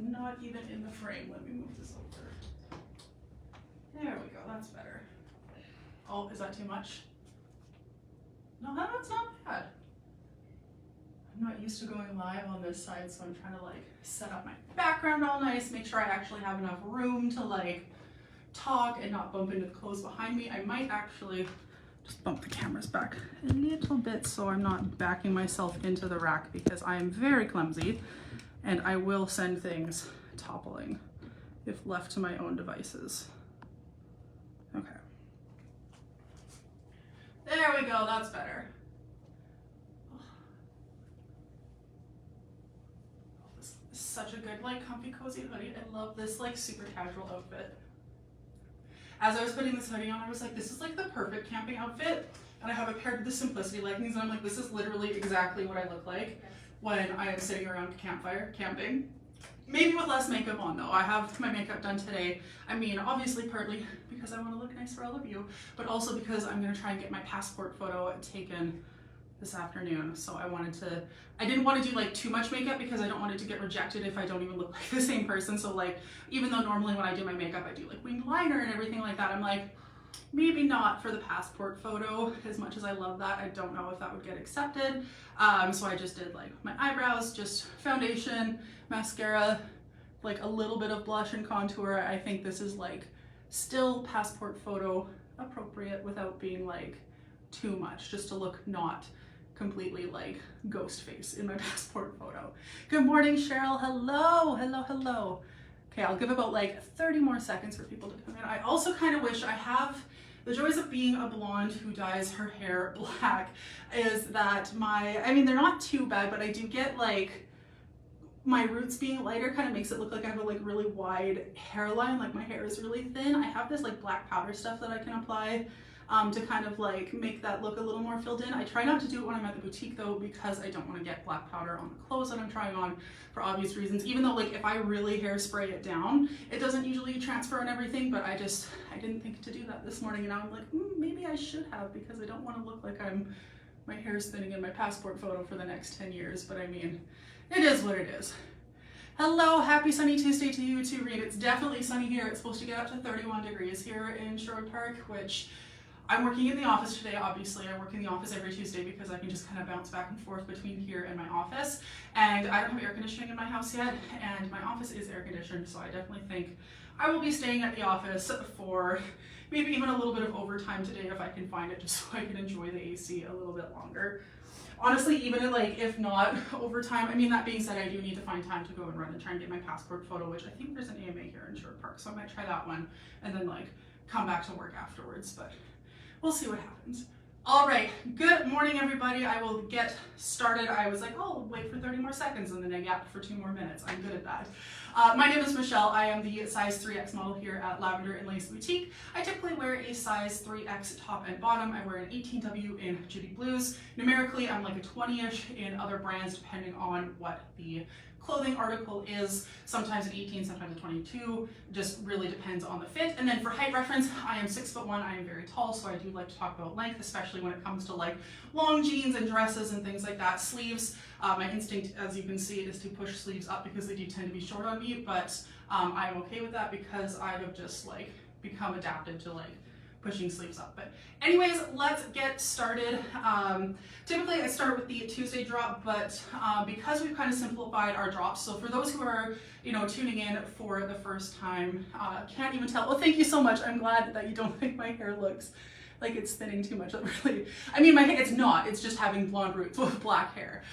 not even in the frame. Let me move this over. There we go, that's better. Oh, is that too much? No, that's not bad. I'm not used to going live on this side, so I'm trying to like set up my background all nice, make sure I actually have enough room to like talk and not bump into the clothes behind me. I might actually just bump the cameras back a little bit so I'm not backing myself into the rack, because I am very clumsy and I will send things toppling if left to my own devices. Okay. There we go, that's better. This is such a good, like, comfy, cozy hoodie. I love this, like, super casual outfit. As I was putting this hoodie on, I was like, this is like the perfect camping outfit. And I have it paired with the Simplicity leggings, and I'm like, this is literally exactly what I look like when I am sitting around a campfire camping. Maybe with less makeup on though. I have my makeup done today. I mean, obviously partly because I want to look nice for all of you, but also because I'm going to try and get my passport photo taken this afternoon. So I didn't want to do like too much makeup because I don't want it to get rejected if I don't even look like the same person. So like, even though normally when I do my makeup, I do like winged liner and everything like that, I'm like, maybe not for the passport photo. As much as I love that, I don't know if that would get accepted. So I just did like my eyebrows, just foundation, mascara, like a little bit of blush and contour. I think this is like still passport photo appropriate without being like too much, just to look not completely like ghost face in my passport photo. Good morning, Cheryl. Hello, hello, hello. Okay, I'll give about like 30 more seconds for people to come in. I also kind of wish I have the joys of being a blonde who dyes her hair black is that I mean, they're not too bad, but I do get like my roots being lighter kind of makes it look like I have a like really wide hairline, like my hair is really thin. I have this like black powder stuff that I can apply to kind of like make that look a little more filled in. I try not to do it when I'm at the boutique though, because I don't want to get black powder on the clothes that I'm trying on for obvious reasons. Even though like if I really hairspray it down, it doesn't usually transfer and everything, but I didn't think to do that this morning, and now I'm like, maybe I should have, because I don't want to look like my hair's thinning in my passport photo for the next 10 years. But I mean, it is what it is. Hello, happy sunny Tuesday to you too, Reed. It's definitely sunny here. It's supposed to get up to 31 degrees here in Sherwood Park, which I'm working in the office today. Obviously, I work in the office every Tuesday because I can just kind of bounce back and forth between here and my office. And I don't have air conditioning in my house yet, and my office is air conditioned, so I definitely think I will be staying at the office for maybe even a little bit of overtime today if I can find it, just so I can enjoy the AC a little bit longer. Honestly, even like if not overtime, I mean, that being said, I do need to find time to go and run and try and get my passport photo, which I think there's an AMA here in Sherwood Park, so I might try that one and then like come back to work afterwards, but we'll see what happens. All right, good morning, everybody. I will get started. I was like, oh, wait for 30 more seconds, and then I yapped for 2 more minutes. I'm good at that. My name is Michelle. I am the size 3X model here at Lavender and Lace Boutique. I typically wear a size 3X top and bottom. I wear an 18W in Judy Blues. Numerically, I'm like a 20-ish in other brands, depending on what the clothing article is. Sometimes an 18, sometimes a 22, just really depends on the fit. And then for height reference, I am 6'1", I am very tall, so I do like to talk about length, especially when it comes to like long jeans and dresses and things like that. Sleeves, my instinct, as you can see, is to push sleeves up because they do tend to be short on me, but I'm okay with that because I have just like become adapted to like pushing sleeves up. But anyways, let's get started. Typically I start with the Tuesday drop, but because we've kind of simplified our drops, so for those who are, you know, tuning in for the first time, can't even tell. Well, thank you so much. I'm glad that you don't think my hair looks like it's thinning too much. Really, I mean, my hair, it's not, it's just having blonde roots with black hair.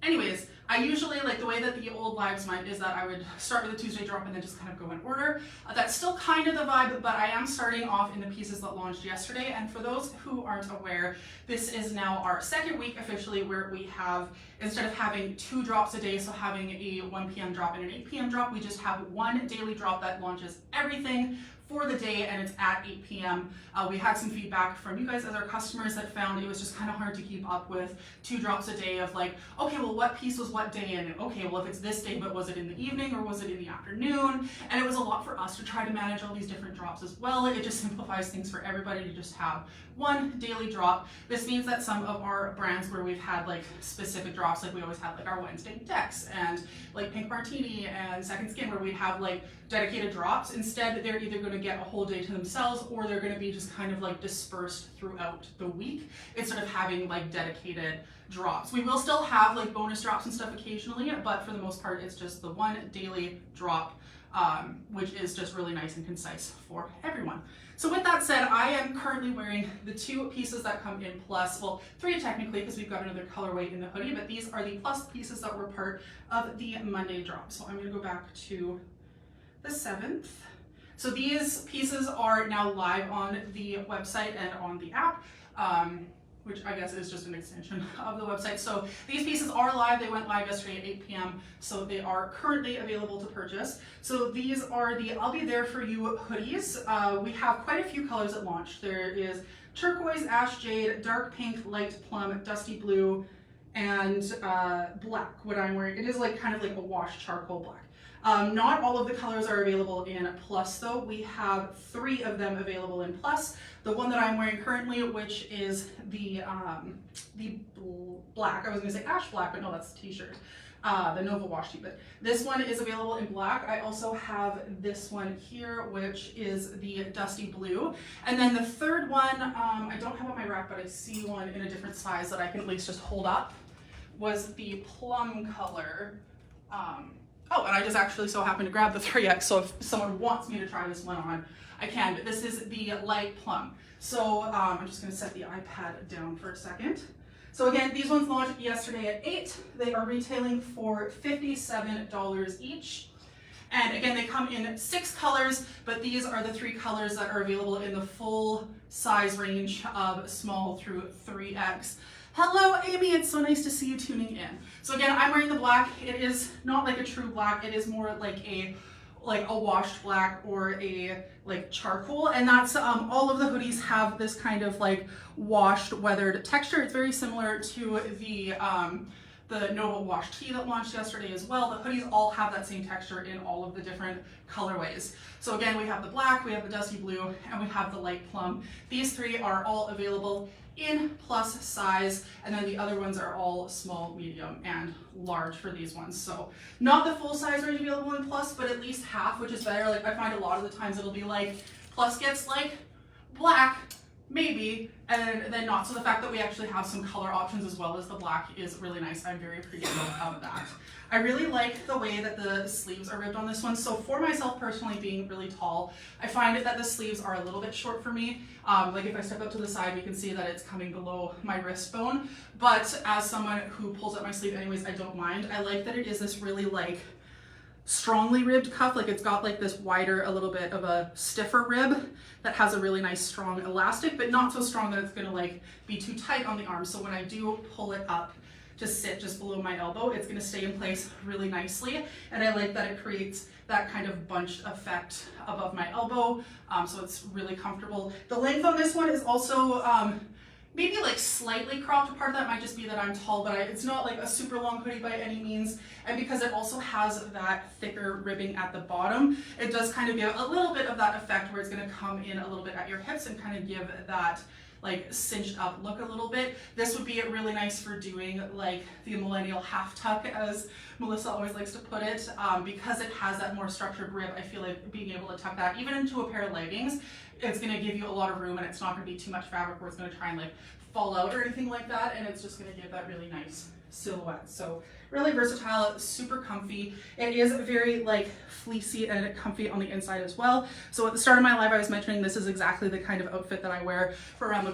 Anyways, I usually, like the way that the old lives might is that I would start with a Tuesday drop and then just kind of go in order. That's still kind of the vibe, but I am starting off in the pieces that launched yesterday. And for those who aren't aware, this is now our second week officially where we have, instead of having 2 drops a day, so having a 1 p.m. drop and an 8 p.m. drop, we just have one daily drop that launches everything for the day, and it's at 8 p.m. We had some feedback from you guys as our customers that found it was just kind of hard to keep up with 2 drops a day of like, okay, well, what piece was what day in it? Okay, well, if it's this day, but was it in the evening or was it in the afternoon? And it was a lot for us to try to manage all these different drops as well. It just simplifies things for everybody to just have one daily drop. This means that some of our brands where we've had like specific drops, like we always have like our Wednesday Decks and like Pink Martini and Second Skin, where we have like dedicated drops. Instead, they're either going to get a whole day to themselves, or they're going to be just kind of like dispersed throughout the week instead of having like dedicated drops. We will still have like bonus drops and stuff occasionally, but for the most part, it's just the one daily drop, which is just really nice and concise for everyone. So with that said, I am currently wearing the 2 pieces that come in plus, well, 3 technically, because we've got another colorway in the hoodie, but these are the plus pieces that were part of the Monday drop. So I'm going to go back to the 7th. So these pieces are now live on the website and on the app, which I guess is just an extension of the website. So these pieces are live. They went live yesterday at 8 p.m. So they are currently available to purchase. So these are the I'll Be There For You hoodies. We have quite a few colors at launch. There is turquoise, ash jade, dark pink, light plum, dusty blue, and black, what I'm wearing. It is like kind of like a washed charcoal black. Not all of the colors are available in plus though. We have 3 of them available in plus. The one that I'm wearing currently, which is the black, I was gonna say ash black, but no, that's the t-shirt. The Nova Wash tee, but this one is available in black. I also have this one here, which is the dusty blue. And then the third one, I don't have on my rack, but I see one in a different size that I can at least just hold up, was the plum color. Oh, and I just actually so happened to grab the 3X, so if someone wants me to try this one on, I can, but this is the light plum. So I'm just gonna set the iPad down for a second. So again, these ones launched yesterday at 8. They are retailing for $57 each. And again, they come in 6 colors, but these are the 3 colors that are available in the full size range of small through 3X. Hello, Amy, it's so nice to see you tuning in. So again, I'm wearing the black. It is not like a true black. It is more like a washed black or a like charcoal. And that's, all of the hoodies have this kind of like washed, weathered texture. It's very similar to the Nova Wash tee that launched yesterday as well. The hoodies all have that same texture in all of the different colorways. So again, we have the black, we have the dusty blue, and we have the light plum. These 3 are all available in plus size, and then the other ones are all small, medium, and large for these ones. So not the full size range available in plus, but at least half, which is better. Like I find a lot of the times it'll be like plus gets like black, maybe, and then not. So the fact that we actually have some color options as well as the black is really nice. I'm very appreciative of that. I really like the way that the sleeves are ribbed on this one. So for myself personally, being really tall, I find that the sleeves are a little bit short for me. Like if I step up to the side, you can see that it's coming below my wrist bone. But as someone who pulls up my sleeve anyways, I don't mind. I like that it is this really like strongly ribbed cuff. Like it's got like this wider, a little bit of a stiffer rib that has a really nice strong elastic, but not so strong that it's gonna like be too tight on the arm. So when I do pull it up to sit just below my elbow, it's gonna stay in place really nicely. And I like that it creates that kind of bunched effect above my elbow. So it's really comfortable. The length on this one is also maybe like slightly cropped. A part of that might just be that I'm tall, but it's not like a super long hoodie by any means. And because it also has that thicker ribbing at the bottom, it does kind of give a little bit of that effect where it's gonna come in a little bit at your hips and kind of give that like cinched up look a little bit. This would be really nice for doing like the millennial half tuck, as Melissa always likes to put it, because it has that more structured rib. I feel like being able to tuck that even into a pair of leggings, it's gonna give you a lot of room, and it's not gonna be too much fabric where it's gonna try and like fall out or anything like that, and it's just gonna give that really nice silhouette. So really versatile, super comfy. It is very like fleecy and comfy on the inside as well. So at the start of my live, I was mentioning this is exactly the kind of outfit that I wear for around the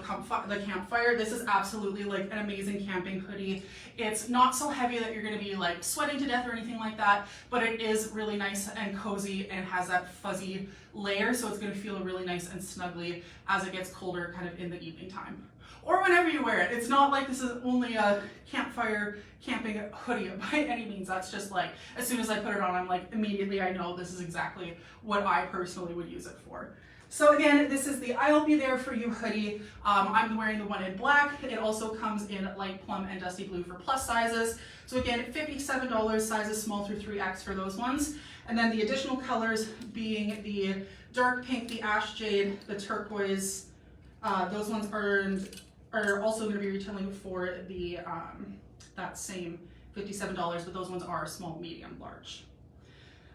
campfire. This is absolutely like an amazing camping hoodie. It's not so heavy that you're gonna be like sweating to death or anything like that, but it is really nice and cozy and has that fuzzy layer. So it's gonna feel really nice and snuggly as it gets colder kind of in the evening time, or whenever you wear it. It's not like this is only a campfire camping hoodie by any means. That's just like, as soon as I put it on, I'm like, immediately I know this is exactly what I personally would use it for. So again, this is the I'll Be There For You hoodie. I'm wearing the one in black. It also comes in light plum and dusty blue for plus sizes. So again, $57, sizes small through 3X for those ones. And then the additional colors being the dark pink, the ash jade, the turquoise, Those ones are also going to be retailing for the that same $57, but those ones are small, medium, large.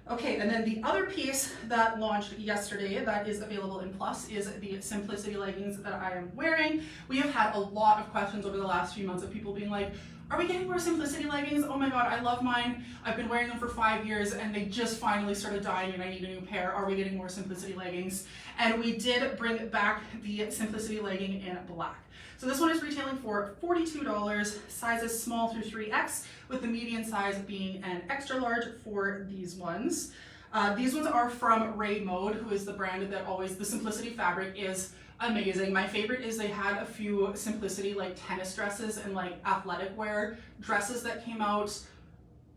Okay, and then the other piece that launched yesterday that is available in Plus is the Simplicity leggings that I am wearing. We have had a lot of questions over the last few months of people being like, are we getting more Simplicity leggings? Oh my god, I love mine. I've been wearing them for 5 years and they just finally started dying and I need a new pair. Are we getting more Simplicity leggings? And we did bring back the Simplicity legging in black. So this one is retailing for $42, sizes small through 3X, with the median size being an extra large for these ones. These ones are from Ray Mode, who is the brand that always, the Simplicity fabric is amazing. My favorite is they had a few Simplicity like tennis dresses and like athletic wear dresses that came out,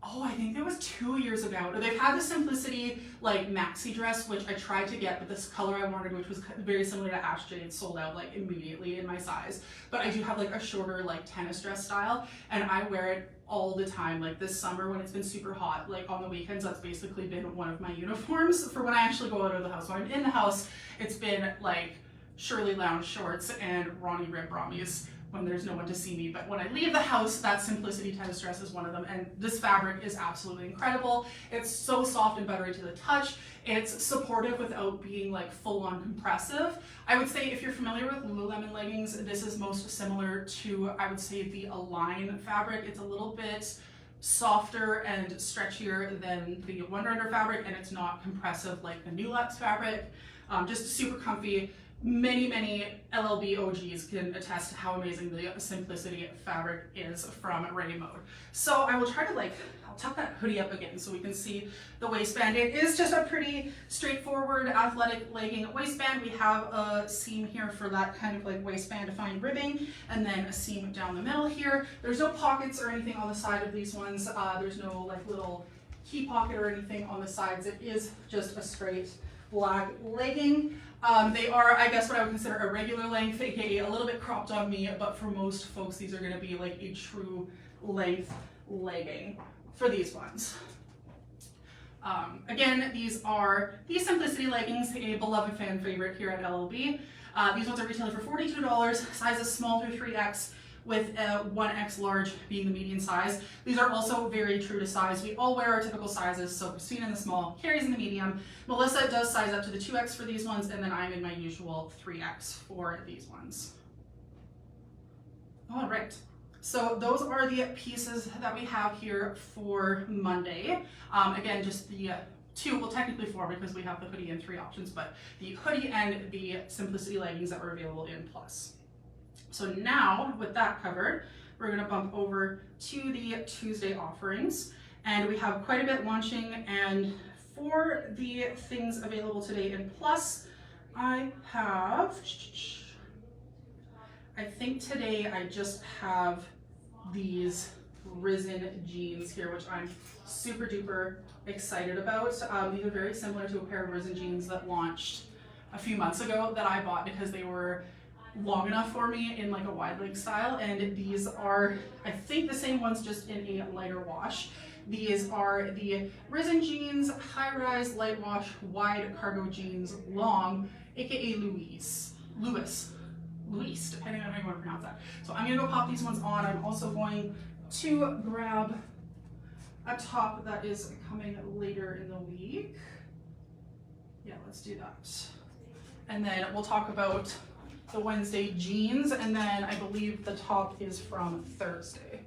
oh, I think that was 2 years ago. They've had the Simplicity like maxi dress, which I tried to get, but this color I wanted, which was very similar to Ash Jade, sold out like immediately in my size. But I do have like a shorter like tennis dress style, and I wear it all the time. Like this summer when it's been super hot, like on the weekends, that's basically been one of my uniforms for when I actually go out of the house. When I'm in the house, it's been like Shirley Lounge shorts and Ronnie Rib Brahmies when there's no one to see me. But when I leave the house, that Simplicity tennis dress is one of them, and this fabric is absolutely incredible. It's so soft and buttery to the touch. It's supportive without being like full-on compressive. I would say if you're familiar with Lululemon leggings, this is most similar to, I would say, the Align fabric. It's a little bit softer and stretchier than the Wunder Under fabric, and it's not compressive like the Nulux fabric. Just super comfy. Many LLB OGs can attest to how amazing the Simplicity fabric is from Ray Mode. So I will try to I'll tuck that hoodie up again so we can see the waistband. It is just a pretty straightforward athletic legging waistband. We have a seam here for that kind of like waistband defined ribbing, and then a seam down the middle here. There's no pockets or anything on the side of these ones. There's no like little key pocket or anything on the sides. It is just a straight black legging. They are, I guess, what I would consider a regular length, aka a little bit cropped on me, but for most folks, these are going to be like a true length legging for these ones. Again, these are the Simplicity leggings, a beloved fan favorite here at LLB. These ones are retailing for $42, sizes small through 3X, with a 1X large being the median size. These are also very true to size. We all wear our typical sizes, so Christina in the small, Carrie's in the medium. Melissa does size up to the 2X for these ones, and then I'm in my usual 3X for these ones. All right, so those are the pieces that we have here for Monday. Again, just the two, well technically four because we have the hoodie in 3 options, but the hoodie and the Simplicity leggings that were available in Plus. So now, with that covered, we're going to bump over to the Tuesday offerings, and we have quite a bit launching. And for the things available today in Plus, I think today I just have these Risen jeans here, which I'm super duper excited about. These are very similar to a pair of Risen jeans that launched a few months ago that I bought because they were long enough for me in like a wide leg style, and these are, I think, the same ones just in a lighter wash. These are the Risen jeans high rise light wash wide cargo jeans long, aka Louise, depending on how you want to pronounce that. So I'm gonna go pop these ones on. I'm also going to grab a top that is coming later in the week. Yeah, let's do that. And then we'll talk about the Wednesday jeans, and then I believe the top is from Thursday.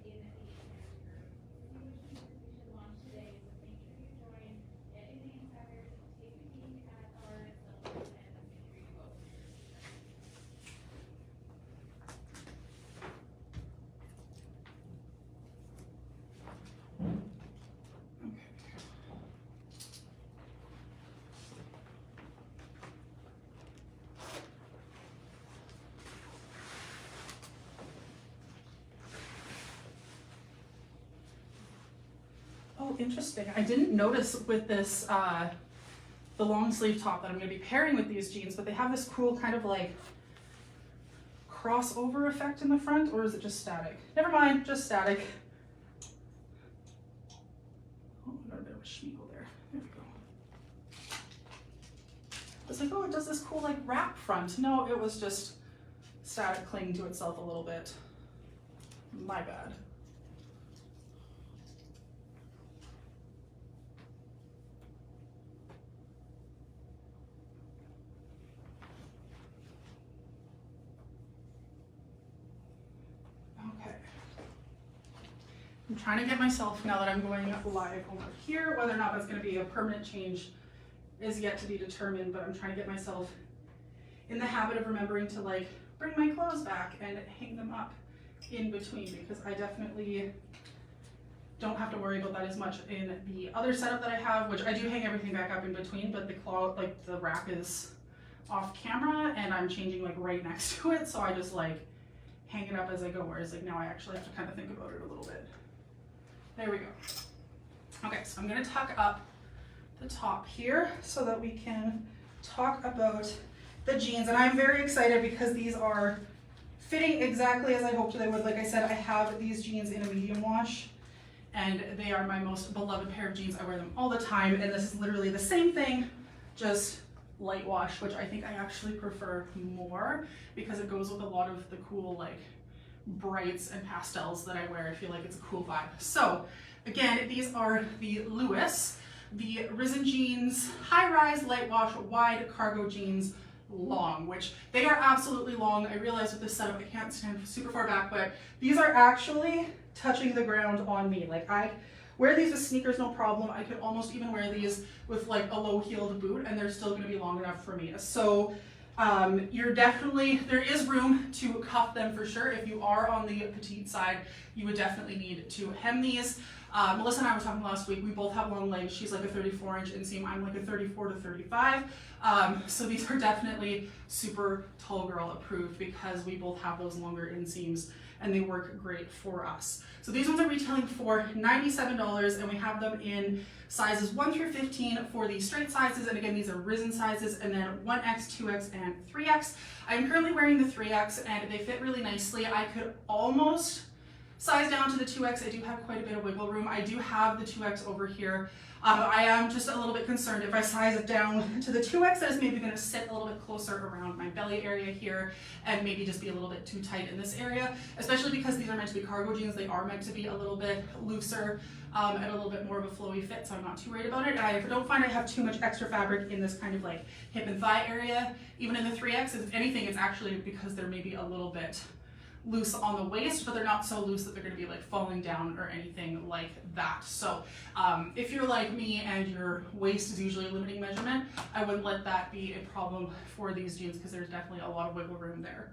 Oh, interesting. I didn't notice with this, the long sleeve top that I'm going to be pairing with these jeans, but they have this cool kind of like crossover effect in the front, or is it just static? Never mind, just static. Oh, I got a bit of a schmeagle there. There we go. It's like, oh, it does this cool like wrap front. No, it was just static cling to itself a little bit. My bad. Okay. I'm trying to get myself, now that I'm going live over here, whether or not that's going to be a permanent change is yet to be determined, but I'm trying to get myself in the habit of remembering to like bring my clothes back and hang them up in between, because I definitely don't have to worry about that as much in the other setup that I have, which I do hang everything back up in between, but the rack is off camera and I'm changing like right next to it, so I just like hang it up as I go, whereas like now I actually have to kind of think about it a little bit. There we go. Okay, so I'm gonna tuck up the top here so that we can talk about the jeans, and I'm very excited because these are fitting exactly as I hoped they would. Like I said, I have these jeans in a medium wash and they are my most beloved pair of jeans. I wear them all the time, and this is literally the same thing, just light wash, which I think I actually prefer more because it goes with a lot of the cool like brights and pastels that I wear. I feel like it's a cool vibe. So again, these are the Lewis, the Risen Jeans high-rise light wash wide cargo jeans long, which they are absolutely long. I realize with this setup I can't stand super far back, but these are actually touching the ground on me. Like I wear these with sneakers no problem. I could almost even wear these with like a low-heeled boot and they're still going to be long enough for me. So there is room to cuff them for sure. If you are on the petite side, you would definitely need to hem these. Melissa and I were talking last week, we both have long legs. She's like a 34-inch inseam, I'm like a 34 to 35. So these are definitely super tall girl approved because we both have those longer inseams and they work great for us. So these ones are retailing for $97 and we have them in sizes 1 through 15 for the straight sizes. And again, these are Risen sizes, and then 1X, 2X, and 3X. I'm currently wearing the 3X and they fit really nicely. I could almost size down to the 2X. I do have quite a bit of wiggle room. I do have the 2X over here. I am just a little bit concerned if I size it down to the 2X, that is maybe going to sit a little bit closer around my belly area here and maybe just be a little bit too tight in this area, especially because these are meant to be cargo jeans. They are meant to be a little bit looser and a little bit more of a flowy fit, so I'm not too worried about it. And I don't find I have too much extra fabric in this kind of like hip and thigh area. Even in the 3X, if anything, it's actually because they're maybe a little bit loose on the waist, but they're not so loose that they're going to be like falling down or anything like that. So if you're like me and your waist is usually a limiting measurement, I wouldn't let that be a problem for these jeans because there's definitely a lot of wiggle room there.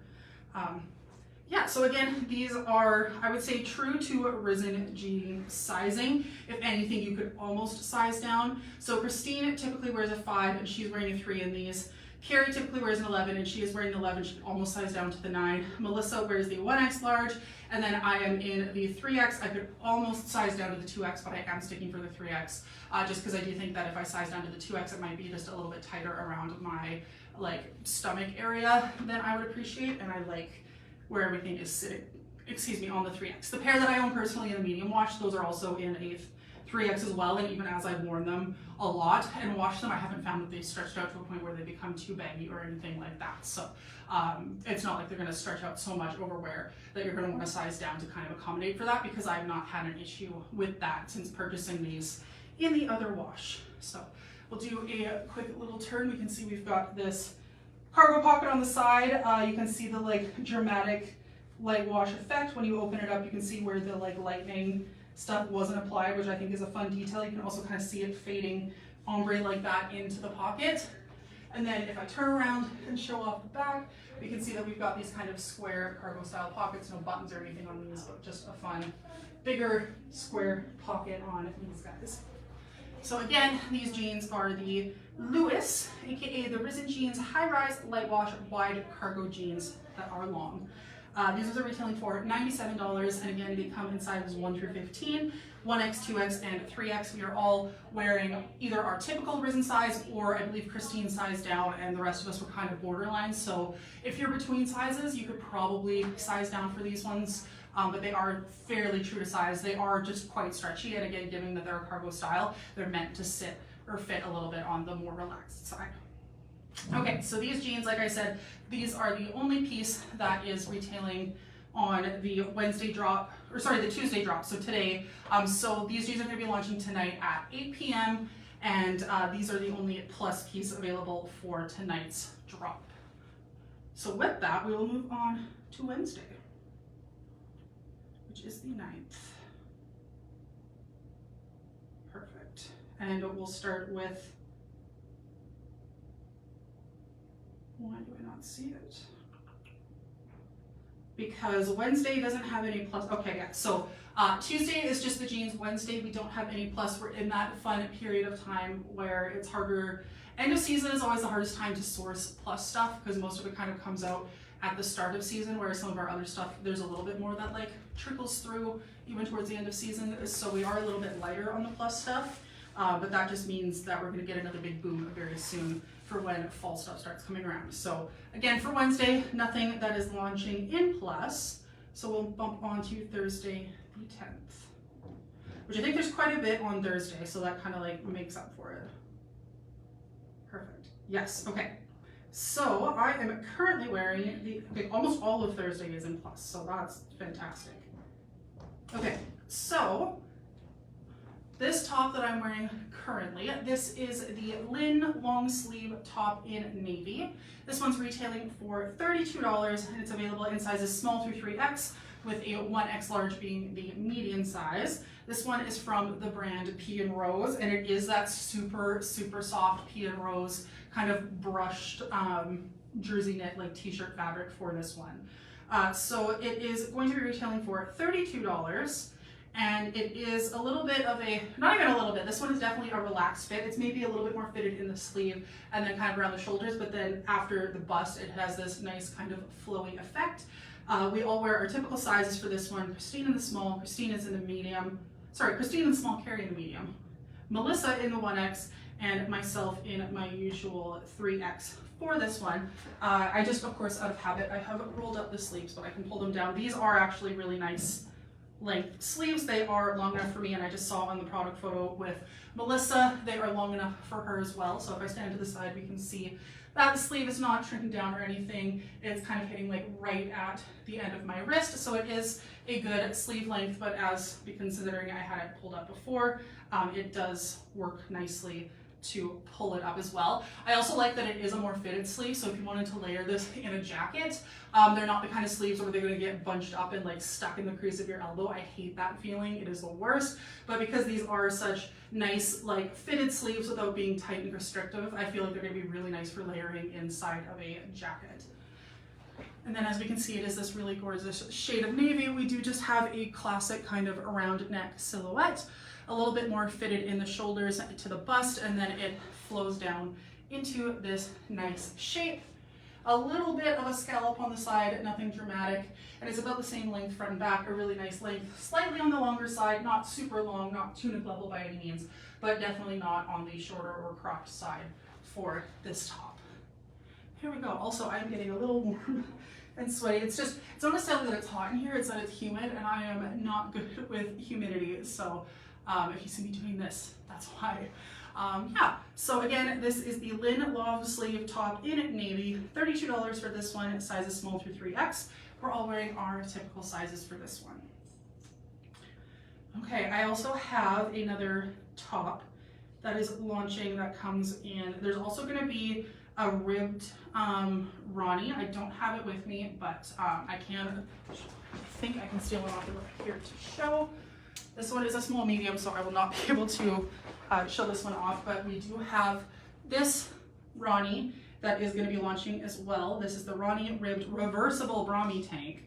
Yeah, so again, these are, I would say, true to Risen jean sizing. If anything, you could almost size down. So Christine typically wears a 5 and she's wearing a 3 in these. Carrie typically wears an 11 and she is wearing an 11. She can almost size down to the 9. Melissa wears the 1X large, and then I am in the 3X. I could almost size down to the 2X, but I am sticking for the 3X just because I do think that if I size down to the 2X, it might be just a little bit tighter around my like stomach area than I would appreciate, and I like where everything is sitting, on the 3X. The pair that I own personally in a medium wash, those are also in a 3X as well, and even as I've worn them a lot and washed them, I haven't found that they've stretched out to a point where they become too baggy or anything like that. So it's not like they're gonna stretch out so much over wear that you're gonna wanna size down to kind of accommodate for that, because I've not had an issue with that since purchasing these in the other wash. So we'll do a quick little turn. We can see we've got this cargo pocket on the side. You can see the like dramatic light wash effect. When you open it up, you can see where the like lightning stuff wasn't applied, which I think is a fun detail. You can also kind of see it fading ombre like that into the pocket. And then if I turn around and show off the back, we can see that we've got these kind of square cargo style pockets, no buttons or anything on these, but just a fun, bigger square pocket on these guys. So again, these jeans are the Lewis, aka the Risen Jeans high-rise light wash wide cargo jeans that are long. These are retailing for $97, and again, they come in sizes 1 through 15, 1X, 2X, and 3X. We are all wearing either our typical Risen size, or I believe Christine sized down, and the rest of us were kind of borderline. So if you're between sizes, you could probably size down for these ones, but they are fairly true to size. They are just quite stretchy, and again, given that they're a cargo style, they're meant to sit or fit a little bit on the more relaxed side. Okay, so these jeans, like I said, these are the only piece that is retailing on the Wednesday drop, or sorry, the Tuesday drop, so today. So these jeans are gonna be launching tonight at 8 p.m. and these are the only plus piece available for tonight's drop. So with that, we will move on to Wednesday, which is the 9th. Perfect. And we'll start with, why do I not see it? Because Wednesday doesn't have any plus. Okay, yeah, so Tuesday is just the jeans. Wednesday, we don't have any plus. We're in that fun period of time where it's harder. End of season is always the hardest time to source plus stuff because most of it kind of comes out at the start of season, whereas some of our other stuff, there's a little bit more that like trickles through even towards the end of season. So we are a little bit lighter on the plus stuff, but that just means that we're gonna get another big boom very soon for when fall stuff starts coming around. So again, for Wednesday, nothing that is launching in plus. So we'll bump on to Thursday the 10th, which I think there's quite a bit on Thursday, so that kind of like makes up for it. Perfect. Yes, okay. So I am currently wearing okay, almost all of Thursday is in plus, so that's fantastic. Okay, so this top that I'm wearing currently, this is the Lynn long sleeve top in navy. This one's retailing for $32 and it's available in sizes small through 3X with a 1X large being the medium size. This one is from the brand Pea and Rose and it is that super, super soft Pea and Rose kind of brushed jersey knit like t-shirt fabric for this one. So it is going to be retailing for $32. And it is a little bit of a, not even a little bit, this one is definitely a relaxed fit. It's maybe a little bit more fitted in the sleeve and then kind of around the shoulders, but then after the bust, it has this nice kind of flowy effect. We all wear our typical sizes for this one. Christine in the small, Christine is in the medium. Sorry, Christine in the small, Carrie in the medium. Melissa in the 1X, and myself in my usual 3X for this one. I just, of course, out of habit, I have rolled up the sleeves, but I can pull them down. These are actually really nice length sleeves. They are long enough for me, and I just saw on the product photo with Melissa, they are long enough for her as well. So if I stand to the side, we can see that the sleeve is not shrinking down or anything. It's kind of hitting like right at the end of my wrist. So it is a good sleeve length, but as considering I had it pulled up before, it does work nicely to pull it up as well. I also like that it is a more fitted sleeve, so if you wanted to layer this in a jacket, they're not the kind of sleeves where they're going to get bunched up and like stuck in the crease of your elbow. I hate that feeling, it is the worst, but because these are such nice like fitted sleeves without being tight and restrictive, I feel like they're going to be really nice for layering inside of a jacket. And then as we can see, it is this really gorgeous shade of navy. We do just have a classic kind of round neck silhouette, a little bit more fitted in the shoulders to the bust, and then it flows down into this nice shape. A little bit of a scallop on the side, nothing dramatic, and it's about the same length front and back, a really nice length, slightly on the longer side, not super long, not tunic level by any means, but definitely not on the shorter or cropped side for this top. Here we go. Also, I'm getting a little warm and sweaty. It's not necessarily that it's hot in here, it's that it's humid, and I am not good with humidity, so if you see me doing this, that's why. Yeah, so again, this is the Lynn long sleeve top in navy, $32 for this one, sizes small through 3X. We're all wearing our typical sizes for this one. Okay, I also have another top that is launching that comes in. There's also going to be a ribbed Ronnie. I don't have it with me, but I think I can steal one off here to show. This one is a small medium, so I will not be able to show this one off, but we do have this Ronnie that is going to be launching as well. This is the Ronnie ribbed reversible Brahmi tank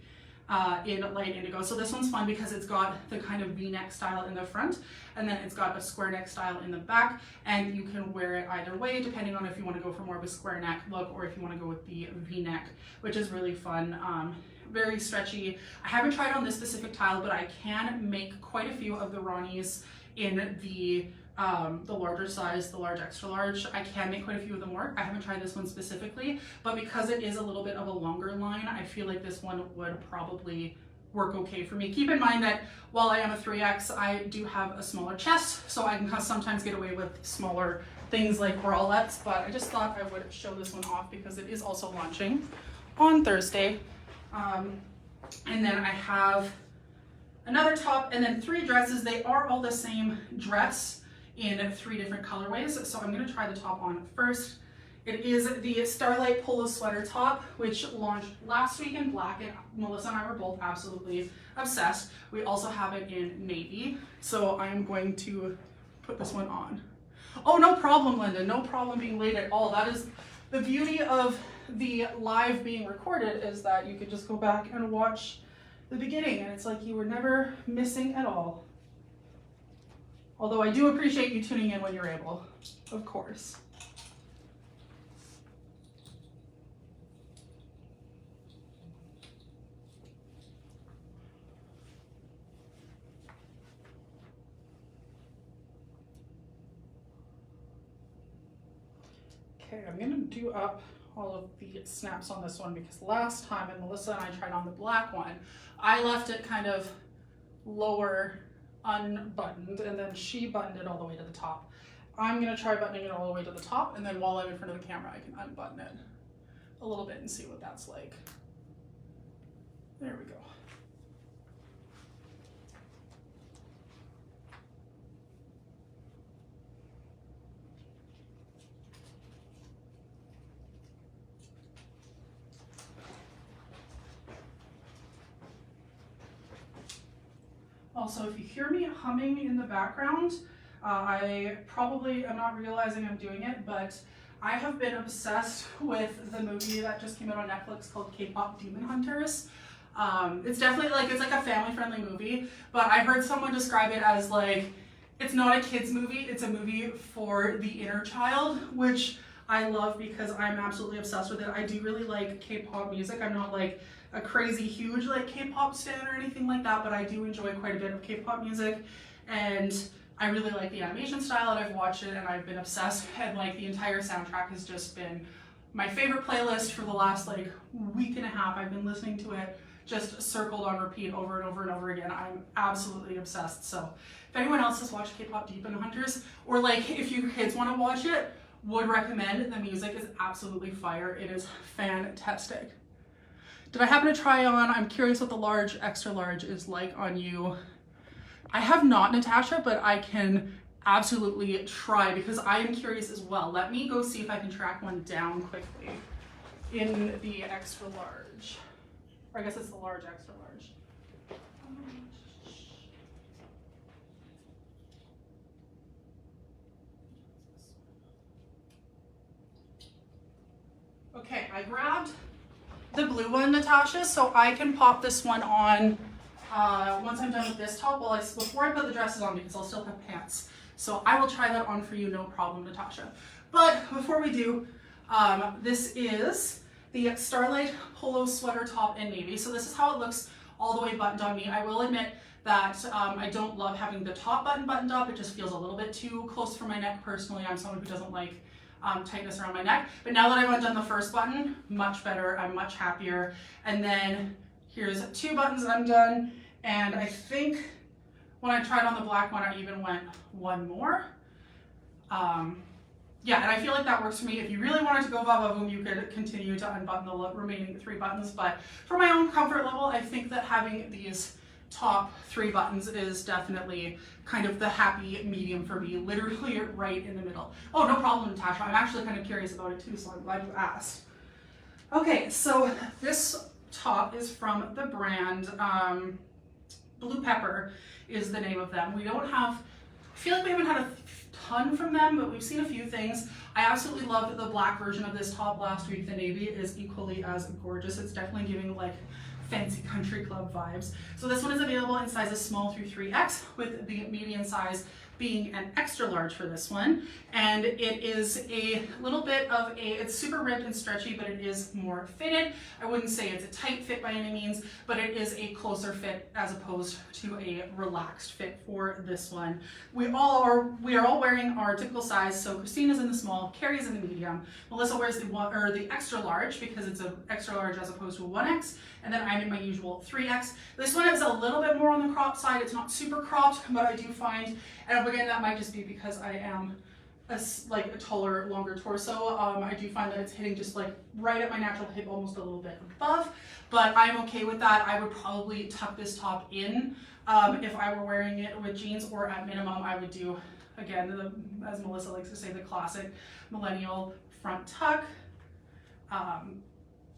in light indigo. So this one's fun because it's got the kind of V-neck style in the front, and then it's got a square neck style in the back, and you can wear it either way depending on if you want to go for more of a square neck look or if you want to go with the V-neck, which is really fun. Very stretchy. I haven't tried on this specific tile, but I can make quite a few of the Ronnies in the larger size, the large extra large. I can make quite a few of them work. I haven't tried this one specifically, but because it is a little bit of a longer line, I feel like this one would probably work okay for me. Keep in mind that while I am a 3X, I do have a smaller chest, so I can sometimes get away with smaller things like bralettes, but I just thought I would show this one off because it is also launching on Thursday. And then I have another top and then 3 dresses. They are all the same dress in 3 different colorways. So I'm gonna try the top on first. It is the Starlight Polo Sweater top, which launched last week in black, and Melissa and I were both absolutely obsessed. We also have it in navy. So I'm going to put this one on. Oh, no problem, Linda. No problem being late at all. That is the beauty of the live being recorded, is that you could just go back and watch the beginning and it's like you were never missing at all. Although I do appreciate you tuning in when you're able, of course. Okay, I'm gonna do up all of the snaps on this one because last time, and Melissa and I tried on the black one, I left it kind of lower unbuttoned and then she buttoned it all the way to the top. I'm gonna try buttoning it all the way to the top, and then while I'm in front of the camera I can unbutton it a little bit and see what that's like. There we go. Also, if you hear me humming in the background, I probably am not realizing I'm doing it, but I have been obsessed with the movie that just came out on Netflix called K-Pop Demon Hunters. It's definitely it's like a family-friendly movie, but I heard someone describe it as like, it's not a kid's movie, it's a movie for the inner child, which I love because I'm absolutely obsessed with it. I do really like K-pop music. I'm not like a crazy huge like K-pop stan or anything like that, but I do enjoy quite a bit of K-pop music, and I really like the animation style, and I've watched it and I've been obsessed, and like the entire soundtrack has just been my favorite playlist for the last like week and a half. I've been listening to it just circled on repeat over and over and over again. I'm absolutely obsessed. So if anyone else has watched K-Pop Demon Hunters, or like if your kids want to watch it, would recommend. The music is absolutely fire. It is fantastic. Did I happen to try on, I'm curious what the large, extra large is like on you. I have not, Natasha, but I can absolutely try because I am curious as well. Let me go see if I can track one down quickly in the extra large. Or I guess it's the large, extra large. Okay, I grabbed the blue one, Natasha, so I can pop this one on once I'm done with this top. Well, before I put the dresses on, because I'll still have pants. So I will try that on for you, no problem, Natasha. But before we do, this is the Starlight Polo Sweater top in navy. So this is how it looks all the way buttoned on me. I will admit that I don't love having the top button buttoned up. It just feels a little bit too close for my neck personally. I'm someone who doesn't like tightness around my neck. But now that I've undone the first button, much better, I'm much happier. And then here's 2 buttons undone. And I think when I tried on the black one, I even went 1 more. Yeah, and I feel like that works for me. If you really wanted to go va-va-voom, you could continue to unbutton the remaining 3 buttons. But for my own comfort level, I think that having these top 3 buttons is definitely kind of the happy medium for me, literally right in the middle. Oh, no problem, Natasha. I'm actually kind of curious about it too, so I'm glad you asked. Okay, so this top is from the brand Blue Pepper is the name of them. We don't have, I feel like we haven't had a ton from them, but we've seen a few things. I absolutely loved the black version of this top last week. The navy is equally as gorgeous. It's definitely giving like fancy country club vibes. So this one is available in sizes small through 3X, with the medium size being an extra large for this one. And it is a little bit of it's super ribbed and stretchy, but it is more fitted. I wouldn't say it's a tight fit by any means, but it is a closer fit as opposed to a relaxed fit for this one. We are all wearing our typical size. So Christina's in the small, Carrie's in the medium, Melissa wears the extra large because it's an extra large as opposed to a 1X, and then I'm in my usual 3X. This one is a little bit more on the cropped side. It's not super cropped, but I do find, and again, that might just be because I am like a taller, longer torso. I do find that it's hitting just like right at my natural hip, almost a little bit above, but I'm okay with that. I would probably tuck this top in if I were wearing it with jeans, or at minimum I would do, again, as Melissa likes to say, the classic millennial front tuck.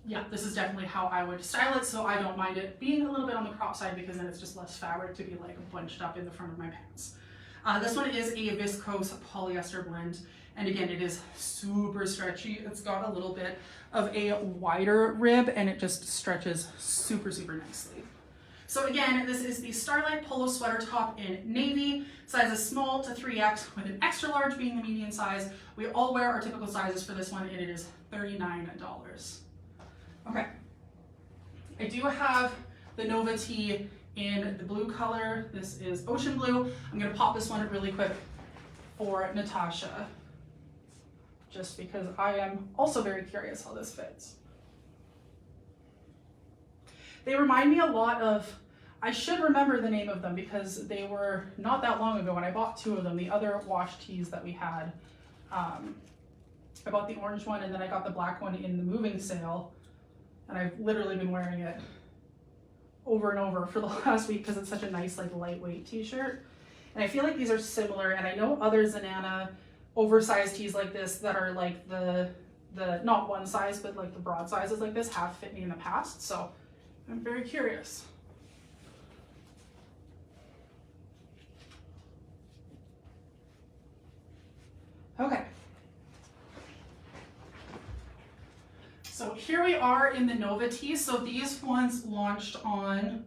Yeah, this is definitely how I would style it, so I don't mind it being a little bit on the crop side, because then it's just less fabric to be like bunched up in the front of my pants. This one is a viscose polyester blend, and again, it is super stretchy. It's got a little bit of a wider rib, and it just stretches super, super nicely. So again, this is the Starlight Polo Sweater Top in navy, sizes small to 3X, with an extra large being the medium size. We all wear our typical sizes for this one, and it is $39. Okay, I do have the Nova Tee in the blue color. This is ocean blue. I'm gonna pop this one really quick for Natasha, just because I am also very curious how this fits. They remind me a lot of, I should remember the name of them because they were not that long ago, and I bought two of them, the other wash tees that we had. I bought the orange one, and then I got the black one in the moving sale, and I've literally been wearing it over and over for the last week because it's such a nice, like, lightweight t-shirt. And I feel like these are similar, and I know other Zenana oversized tees like this that are like the not one size, but like the broad sizes like this have fit me in the past, so I'm very curious. Okay. So here we are in the Nova Tee. So these ones launched on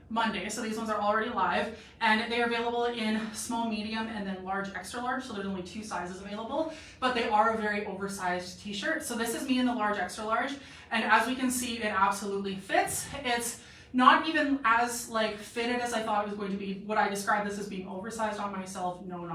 Monday. So these ones are already live, and they are available in small, medium, and then large, extra large. So there's only 2 sizes available, but they are a very oversized t-shirt. So this is me in the large, extra large. And as we can see, it absolutely fits. It's not even as like fitted as I thought it was going to be. Would I describe this as being oversized on myself? No,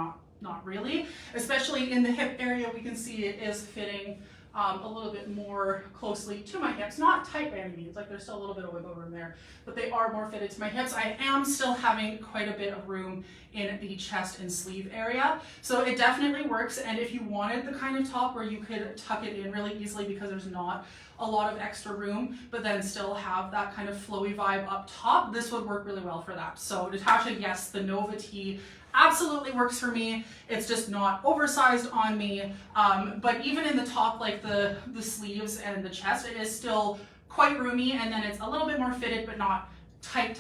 not really. Especially in the hip area, we can see it is fitting a little bit more closely to my hips. Not tight by any means, like there's still a little bit of wiggle room there, but they are more fitted to my hips. I am still having quite a bit of room in the chest and sleeve area, so it definitely works. And if you wanted the kind of top where you could tuck it in really easily because there's not a lot of extra room, but then still have that kind of flowy vibe up top, this would work really well for that. So Natasha, yes, the Nova Tee absolutely works for me. It's just not oversized on me, but even in the top, like the sleeves and the chest, it is still quite roomy, and then it's a little bit more fitted but not tight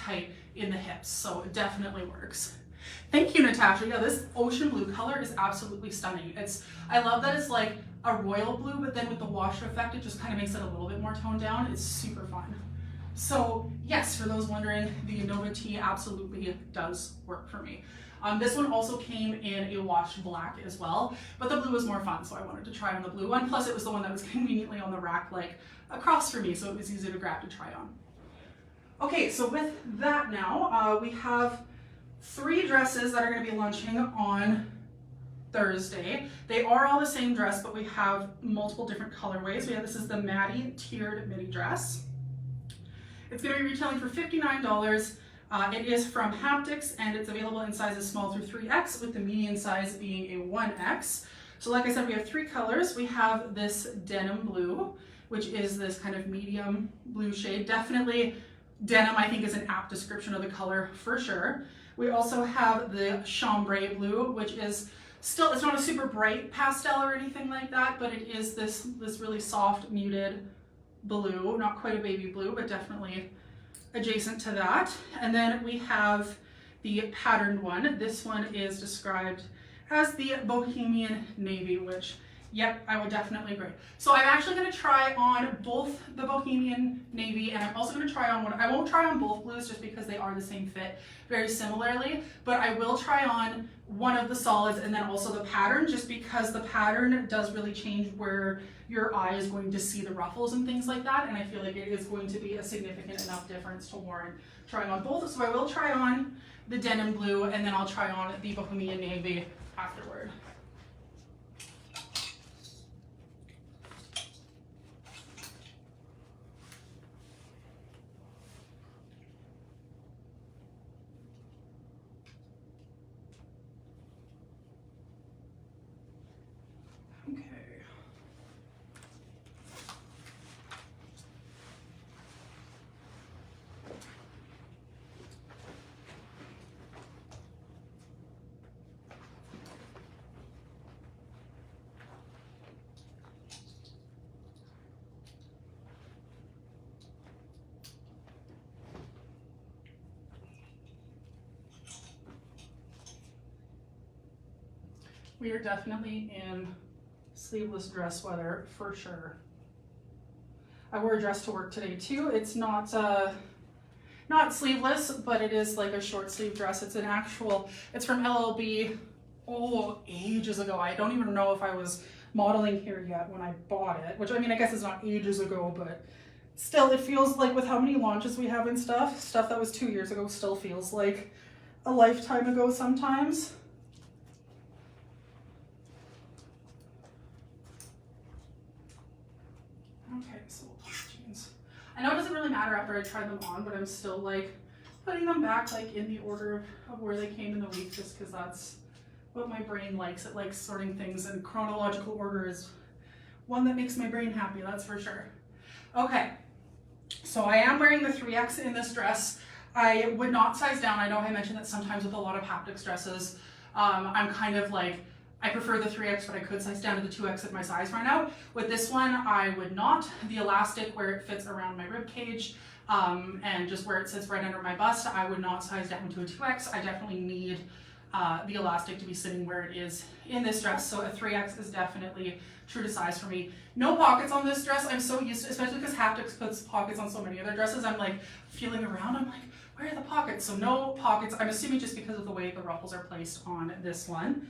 in the hips, so it definitely works. Thank you, Natasha. Yeah, this ocean blue color is absolutely stunning. I love that it's like a royal blue, but then with the wash effect, it just kind of makes it a little bit more toned down. It's super fun. So yes, for those wondering, the Nova Tee absolutely does work for me. This one also came in a washed black as well, but the blue was more fun, so I wanted to try on the blue one. Plus it was the one that was conveniently on the rack, like across from me, so it was easy to grab to try on. Okay, so with that now, we have 3 dresses that are going to be launching on Thursday. They are all the same dress, but we have multiple different colorways. This is the Maddie tiered midi dress. It's going to be retailing for $59. It is from Haptics, and it's available in sizes small through 3X, with the medium size being a 1X. So like I said, we have 3 colors. We have this denim blue, which is this kind of medium blue shade. Definitely denim, I think, is an apt description of the color for sure. We also have the chambray blue, which is still, it's not a super bright pastel or anything like that, but it is this really soft, muted blue, not quite a baby blue, but definitely adjacent to that. And then we have the patterned one. This one is described as the Bohemian Navy, which, yep, I would definitely agree. So I'm actually going to try on both the Bohemian Navy, and I'm also going to try on one. I won't try on both blues just because they are the same fit very similarly, but I will try on one of the solids and then also the pattern, just because the pattern does really change where your eye is going to see the ruffles and things like that, and I feel like it is going to be a significant enough difference to warrant trying on both. So I will try on the denim blue, and then I'll try on the Bohemian Navy afterward. We are definitely in sleeveless dress weather for sure. I wore a dress to work today too. It's not sleeveless, but it is like a short sleeve dress. It's it's from LLB, ages ago. I don't even know if I was modeling here yet when I bought it, which I mean, I guess it's not ages ago, but still it feels like with how many launches we have and stuff that was 2 years ago still feels like a lifetime ago sometimes. Okay, so we'll put the jeans. I know it doesn't really matter after I try them on, but I'm still like putting them back like in the order of where they came in the week, just because that's what my brain likes. It likes sorting things, and chronological order is one that makes my brain happy, that's for sure. Okay, so I am wearing the 3X in this dress. I would not size down. I know I mentioned that sometimes with a lot of haptics dresses, I'm kind of like, I prefer the 3X, but I could size down to the 2X if my size ran out. With this one, I would not. The elastic where it fits around my rib cage and just where it sits right under my bust, I would not size down to a 2X. I definitely need the elastic to be sitting where it is in this dress, so a 3X is definitely true to size for me. No pockets on this dress. I'm so used to, especially because haptics puts pockets on so many other dresses, I'm like feeling around, I'm like, where are the pockets? So no pockets, I'm assuming just because of the way the ruffles are placed on this one.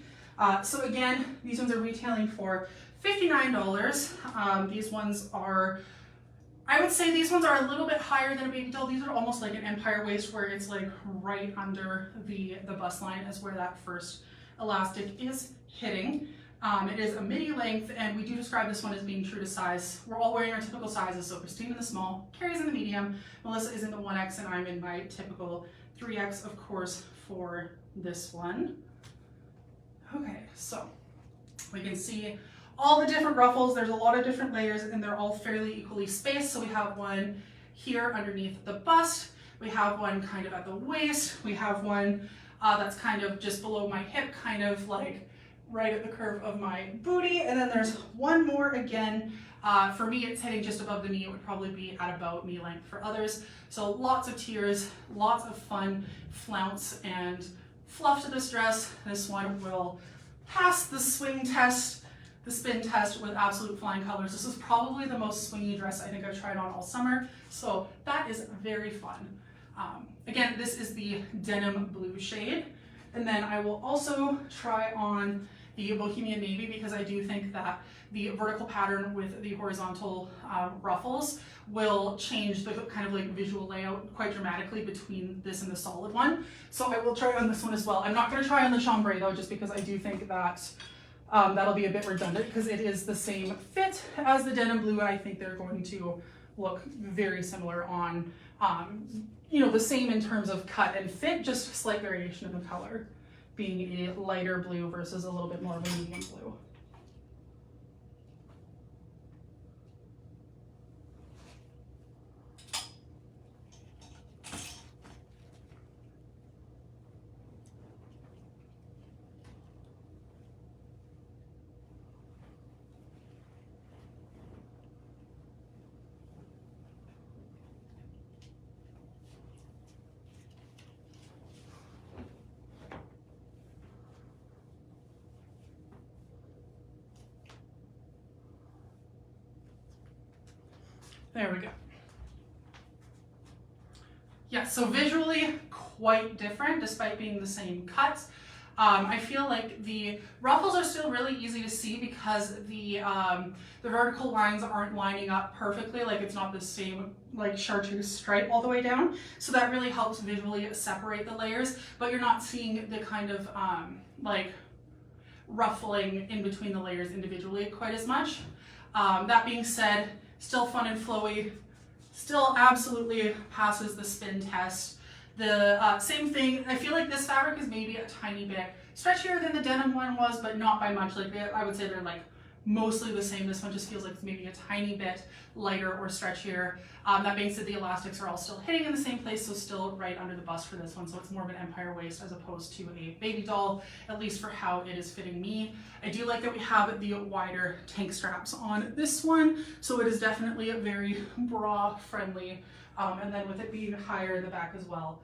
So again, these ones are retailing for $59. These ones are, I would say these ones are a little bit higher than a baby doll. These are almost like an empire waist where it's like right under the bust line is where that first elastic is hitting. It is a midi length, and we do describe this one as being true to size. We're all wearing our typical sizes, so Christine in the small, Carrie's in the medium, Melissa is in the 1X, and I'm in my typical 3X, of course, for this one. Okay, so we can see all the different ruffles. There's a lot of different layers, and they're all fairly equally spaced. So we have one here underneath the bust. We have one kind of at the waist. We have one that's kind of just below my hip, kind of like right at the curve of my booty. And then there's one more again. For me, it's hitting just above the knee. It would probably be at about knee length for others. So lots of tiers, lots of fun flounce and fluff to this dress. This one will pass the swing test, the spin test with absolute flying colors. This is probably the most swingy dress I think I've tried on all summer, so that is very fun. Again, this is the denim blue shade, and then I will also try on the Bohemian Navy because I do think that the vertical pattern with the horizontal ruffles will change the kind of like visual layout quite dramatically between this and the solid one. So I will try on this one as well. I'm not going to try on the chambray though, just because I do think that that'll be a bit redundant because it is the same fit as the denim blue, and I think they're going to look very similar on, you know, the same in terms of cut and fit, just slight variation in the color, being a lighter blue versus a little bit more of a medium blue. There we go. Yeah, so visually quite different despite being the same cuts. I feel like the ruffles are still really easy to see because the vertical lines aren't lining up perfectly, like it's not the same like chartreuse stripe all the way down. So that really helps visually separate the layers, but you're not seeing the kind of like ruffling in between the layers individually quite as much. That being said, still fun and flowy, still absolutely passes the spin test. The same thing, I feel like this fabric is maybe a tiny bit stretchier than the denim one was, but not by much. Like I would say they're like mostly the same. This one just feels like it's maybe a tiny bit lighter or stretchier. That being said, the elastics are all still hitting in the same place, so still right under the bust for this one. So it's more of an empire waist as opposed to a baby doll, at least for how it is fitting me. I do like that we have the wider tank straps on this one, so it is definitely a very bra friendly. And then with it being higher in the back as well,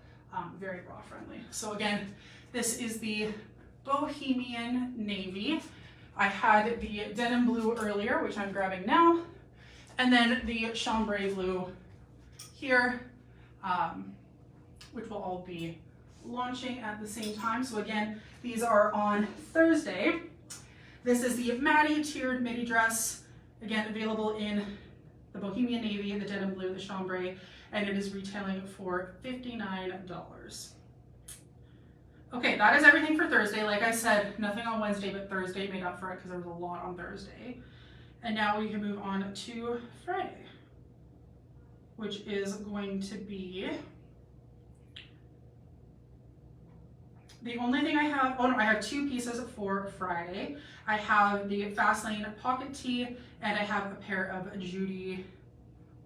very bra friendly. So again, this is the Bohemian Navy. I had the denim blue earlier, which I'm grabbing now, and then the chambray blue here, which will all be launching at the same time. So again, these are on Thursday. This is the Maddie tiered midi dress, again available in the Bohemian Navy, the denim blue, the chambray, and it is retailing for $59. Okay, that is everything for Thursday. Like I said, nothing on Wednesday, but Thursday made up for it because there was a lot on Thursday. And now we can move on to Friday, which is going to be the only thing I have. Oh no, I have two pieces for Friday. I have the Fastlane pocket tee and I have a pair of Judy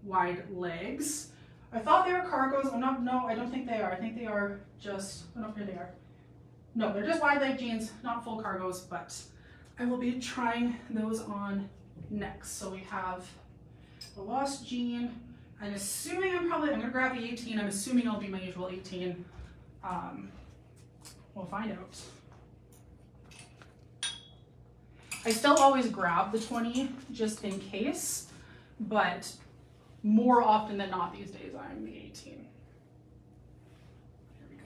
wide legs. I thought they were cargos. Oh no, I don't think they are. I think they are just, oh no, here they are. No, they're just wide leg jeans, not full cargos, but I will be trying those on next. So we have the Lost jean. I'm assuming I'm gonna grab the 18. I'm assuming it'll be my usual 18. We'll find out. I still always grab the 20 just in case, but more often than not these days I'm the 18. Here we go.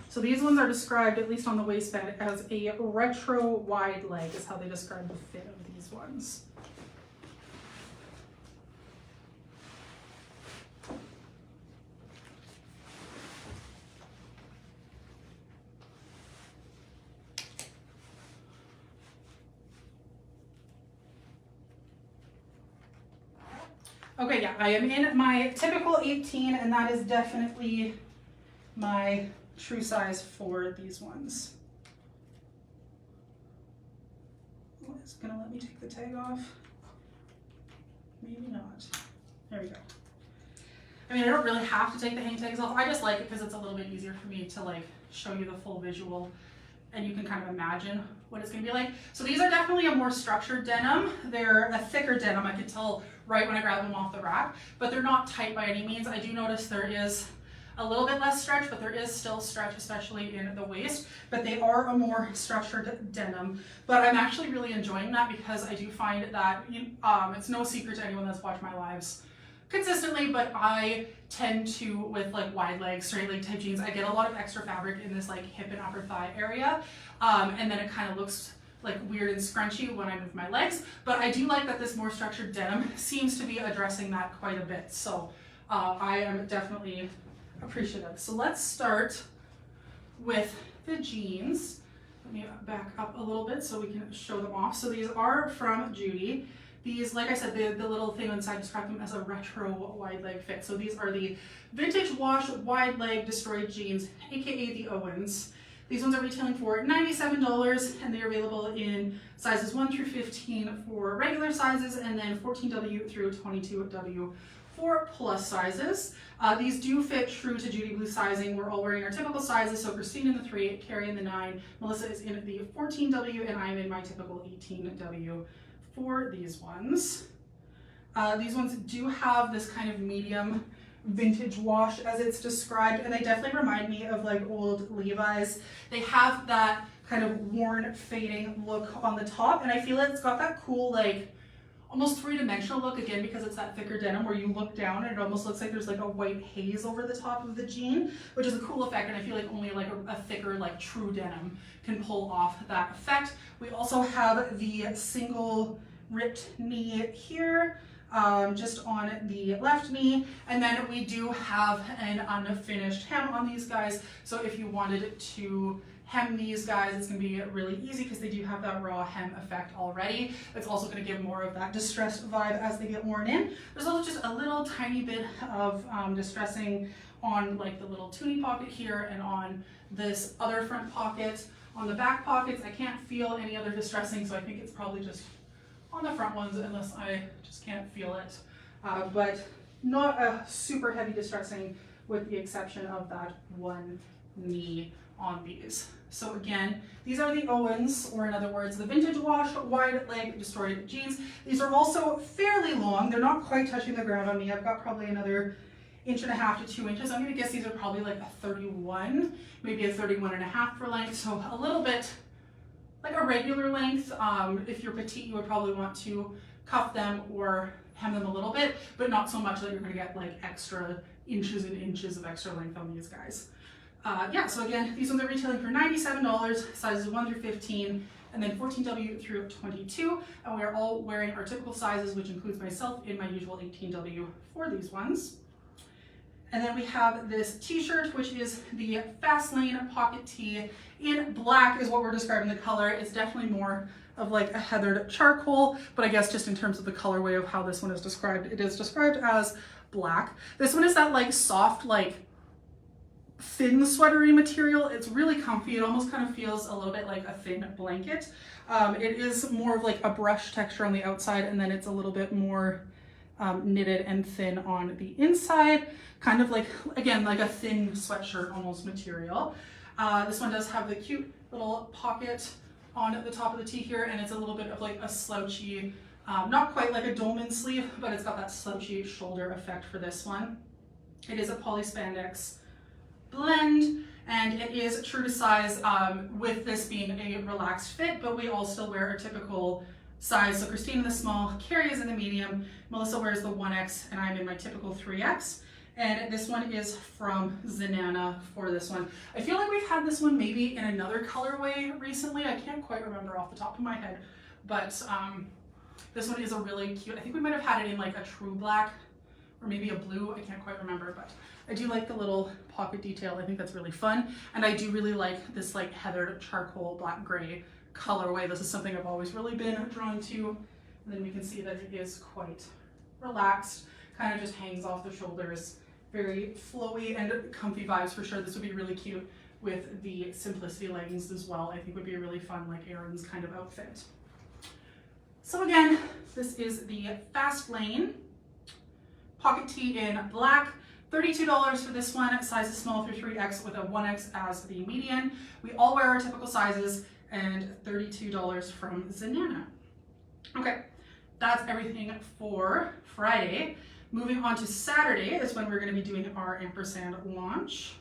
So these ones are described, at least on the waistband, as a retro wide leg is how they describe the fit of these ones. Okay, yeah, I am in my typical 18, and that is definitely my true size for these ones. Oh, it's gonna let me take the tag off. Maybe not. There we go. I mean, I don't really have to take the hang tags off. I just like it because it's a little bit easier for me to like show you the full visual and you can kind of imagine what it's gonna be like. So these are definitely a more structured denim. They're a thicker denim. I could tell right when I grabbed them off the rack, but they're not tight by any means. I do notice there is a little bit less stretch, but there is still stretch, especially in the waist, but they are a more structured denim. But I'm actually really enjoying that because I do find that it's no secret to anyone that's watched my lives consistently, but I tend to, with like wide leg, straight leg type jeans, I get a lot of extra fabric in this like hip and upper thigh area, and then it kind of looks like weird and scrunchy when I move my legs. But I do like that this more structured denim seems to be addressing that quite a bit. So I am definitely appreciative. So let's start with the jeans. Let me back up a little bit so we can show them off. So these are from Judy. These, like I said, the little thing inside described them as a retro wide leg fit. So these are the vintage wash wide leg destroyed jeans, aka the Owens. These ones are retailing for $97 and they're available in sizes 1 through 15 for regular sizes and then 14W through 22W for plus sizes. These do fit true to Judy Blue sizing. We're all wearing our typical sizes. So Christine in the 3, Carrie in the 9, Melissa is in the 14W, and I'm in my typical 18W for these ones. These ones do have this kind of medium vintage wash as it's described, and they definitely remind me of like old Levi's. They have that kind of worn, fading look on the top, and I feel like it's got that cool like almost three-dimensional look, again because it's that thicker denim where you look down and it almost looks like there's like a white haze over the top of the jean, which is a cool effect, and I feel like only like a thicker like true denim can pull off that effect. We also have the single ripped knee here, just on the left knee, and then we do have an unfinished hem on these guys, so if you wanted to hem these guys, it's going to be really easy because they do have that raw hem effect already. It's also going to give more of that distressed vibe as they get worn in. There's also just a little tiny bit of distressing on like the little toonie pocket here and on this other front pocket. On the back pockets, I can't feel any other distressing, so I think it's probably just on the front ones unless I just can't feel it. But not super heavy distressing with the exception of that one knee on these. So again, these are the Owens, or in other words, the vintage wash wide leg destroyed jeans. These are also fairly long. They're not quite touching the ground on me. I've got probably another 1.5 to 2 inches. I'm gonna guess these are probably like a 31, maybe a 31.5 for length. So a little bit like a regular length. If you're petite, you would probably want to cuff them or hem them a little bit, but not so much that you're gonna get like extra inches and inches of extra length on these guys. Yeah, so again, these ones are retailing for $97, sizes 1 through 15, and then 14W through 22. And we are all wearing our typical sizes, which includes myself in my usual 18W for these ones. And then we have this t-shirt, which is the Fastlane pocket tee in black is what we're describing the color. It's definitely more of like a heathered charcoal, but I guess just in terms of the colorway of how this one is described, it is described as black. This one is that like soft, like thin sweatery material. It's really comfy. It almost kind of feels a little bit like a thin blanket. It is more of like a brush texture on the outside, and then it's a little bit more knitted and thin on the inside, kind of like, again, like a thin sweatshirt almost material. This one does have the cute little pocket on the top of the tee here, and it's a little bit of like a slouchy, not quite like a dolman sleeve, but it's got that slouchy shoulder effect for this one. It is a poly spandex blend, and it is true to size, with this being a relaxed fit, but we all still wear our typical size. So Christine in the small, Carrie is in the medium, Melissa wears the 1X, and I'm in my typical 3X. And this one is from Zenana for this one. I feel like we've had this one maybe in another colorway recently. I can't quite remember off the top of my head, but this one is a really cute, I think we might have had it in like a true black or maybe a blue, I can't quite remember, but I do like the little pocket detail. I think that's really fun. And I do really like this like heathered charcoal black gray colorway. This is something I've always really been drawn to. And then we can see that it is quite relaxed, kind of just hangs off the shoulders, very flowy and comfy vibes for sure. This would be really cute with the Simplicity leggings as well. I think would be a really fun like Erin's kind of outfit. So again, this is the Fastlane pocket tee in black. $32 for this one, sizes small through 3X with a 1X as the median. We all wear our typical sizes, and $32 from Zenana. Okay, that's everything for Friday. Moving on to Saturday is when we're going to be doing our ampersand launch.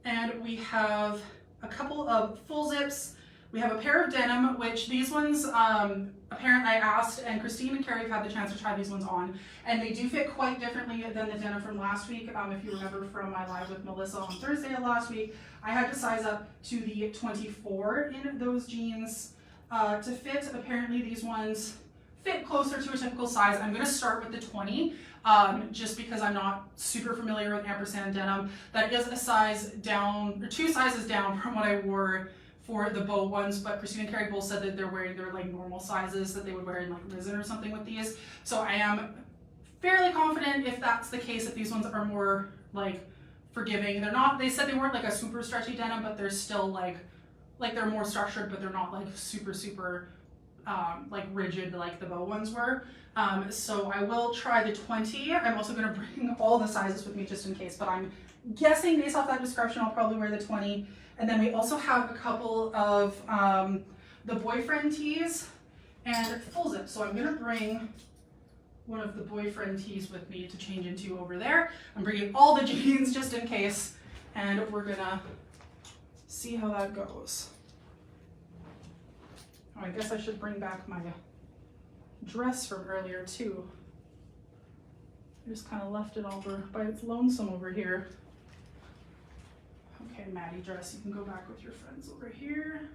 And we have a couple of full zips. We have a pair of denim, which these ones, apparently I asked, and Christine and Carrie have had the chance to try these ones on, and they do fit quite differently than the denim from last week. If you remember from my live with Melissa on Thursday of last week, I had to size up to the 24 in those jeans to fit. Apparently these ones fit closer to a typical size. I'm going to start with the 20, just because I'm not super familiar with ampersand denim. That is a size down, or 2 sizes down from what I wore for the bow ones, but Christine and Carrie both said that they're wearing their like normal sizes that they would wear in like Risen or something with these. So I am fairly confident if that's the case, that these ones are more like forgiving. They're not, they said they weren't like a super stretchy denim, but they're still like they're more structured, but they're not like super like rigid like the bow ones were. So I will try the 20. I'm also going to bring all the sizes with me just in case, but I'm guessing based off that description I'll probably wear the 20. And then we also have a couple of the boyfriend tees and full zip. So I'm going to bring one of the boyfriend tees with me to change into over there. I'm bringing all the jeans just in case, and we're going to see how that goes. Oh, I guess I should bring back my dress from earlier too. I just kind of left it over by its lonesome over here. Okay, Maddie dress, you can go back with your friends over here.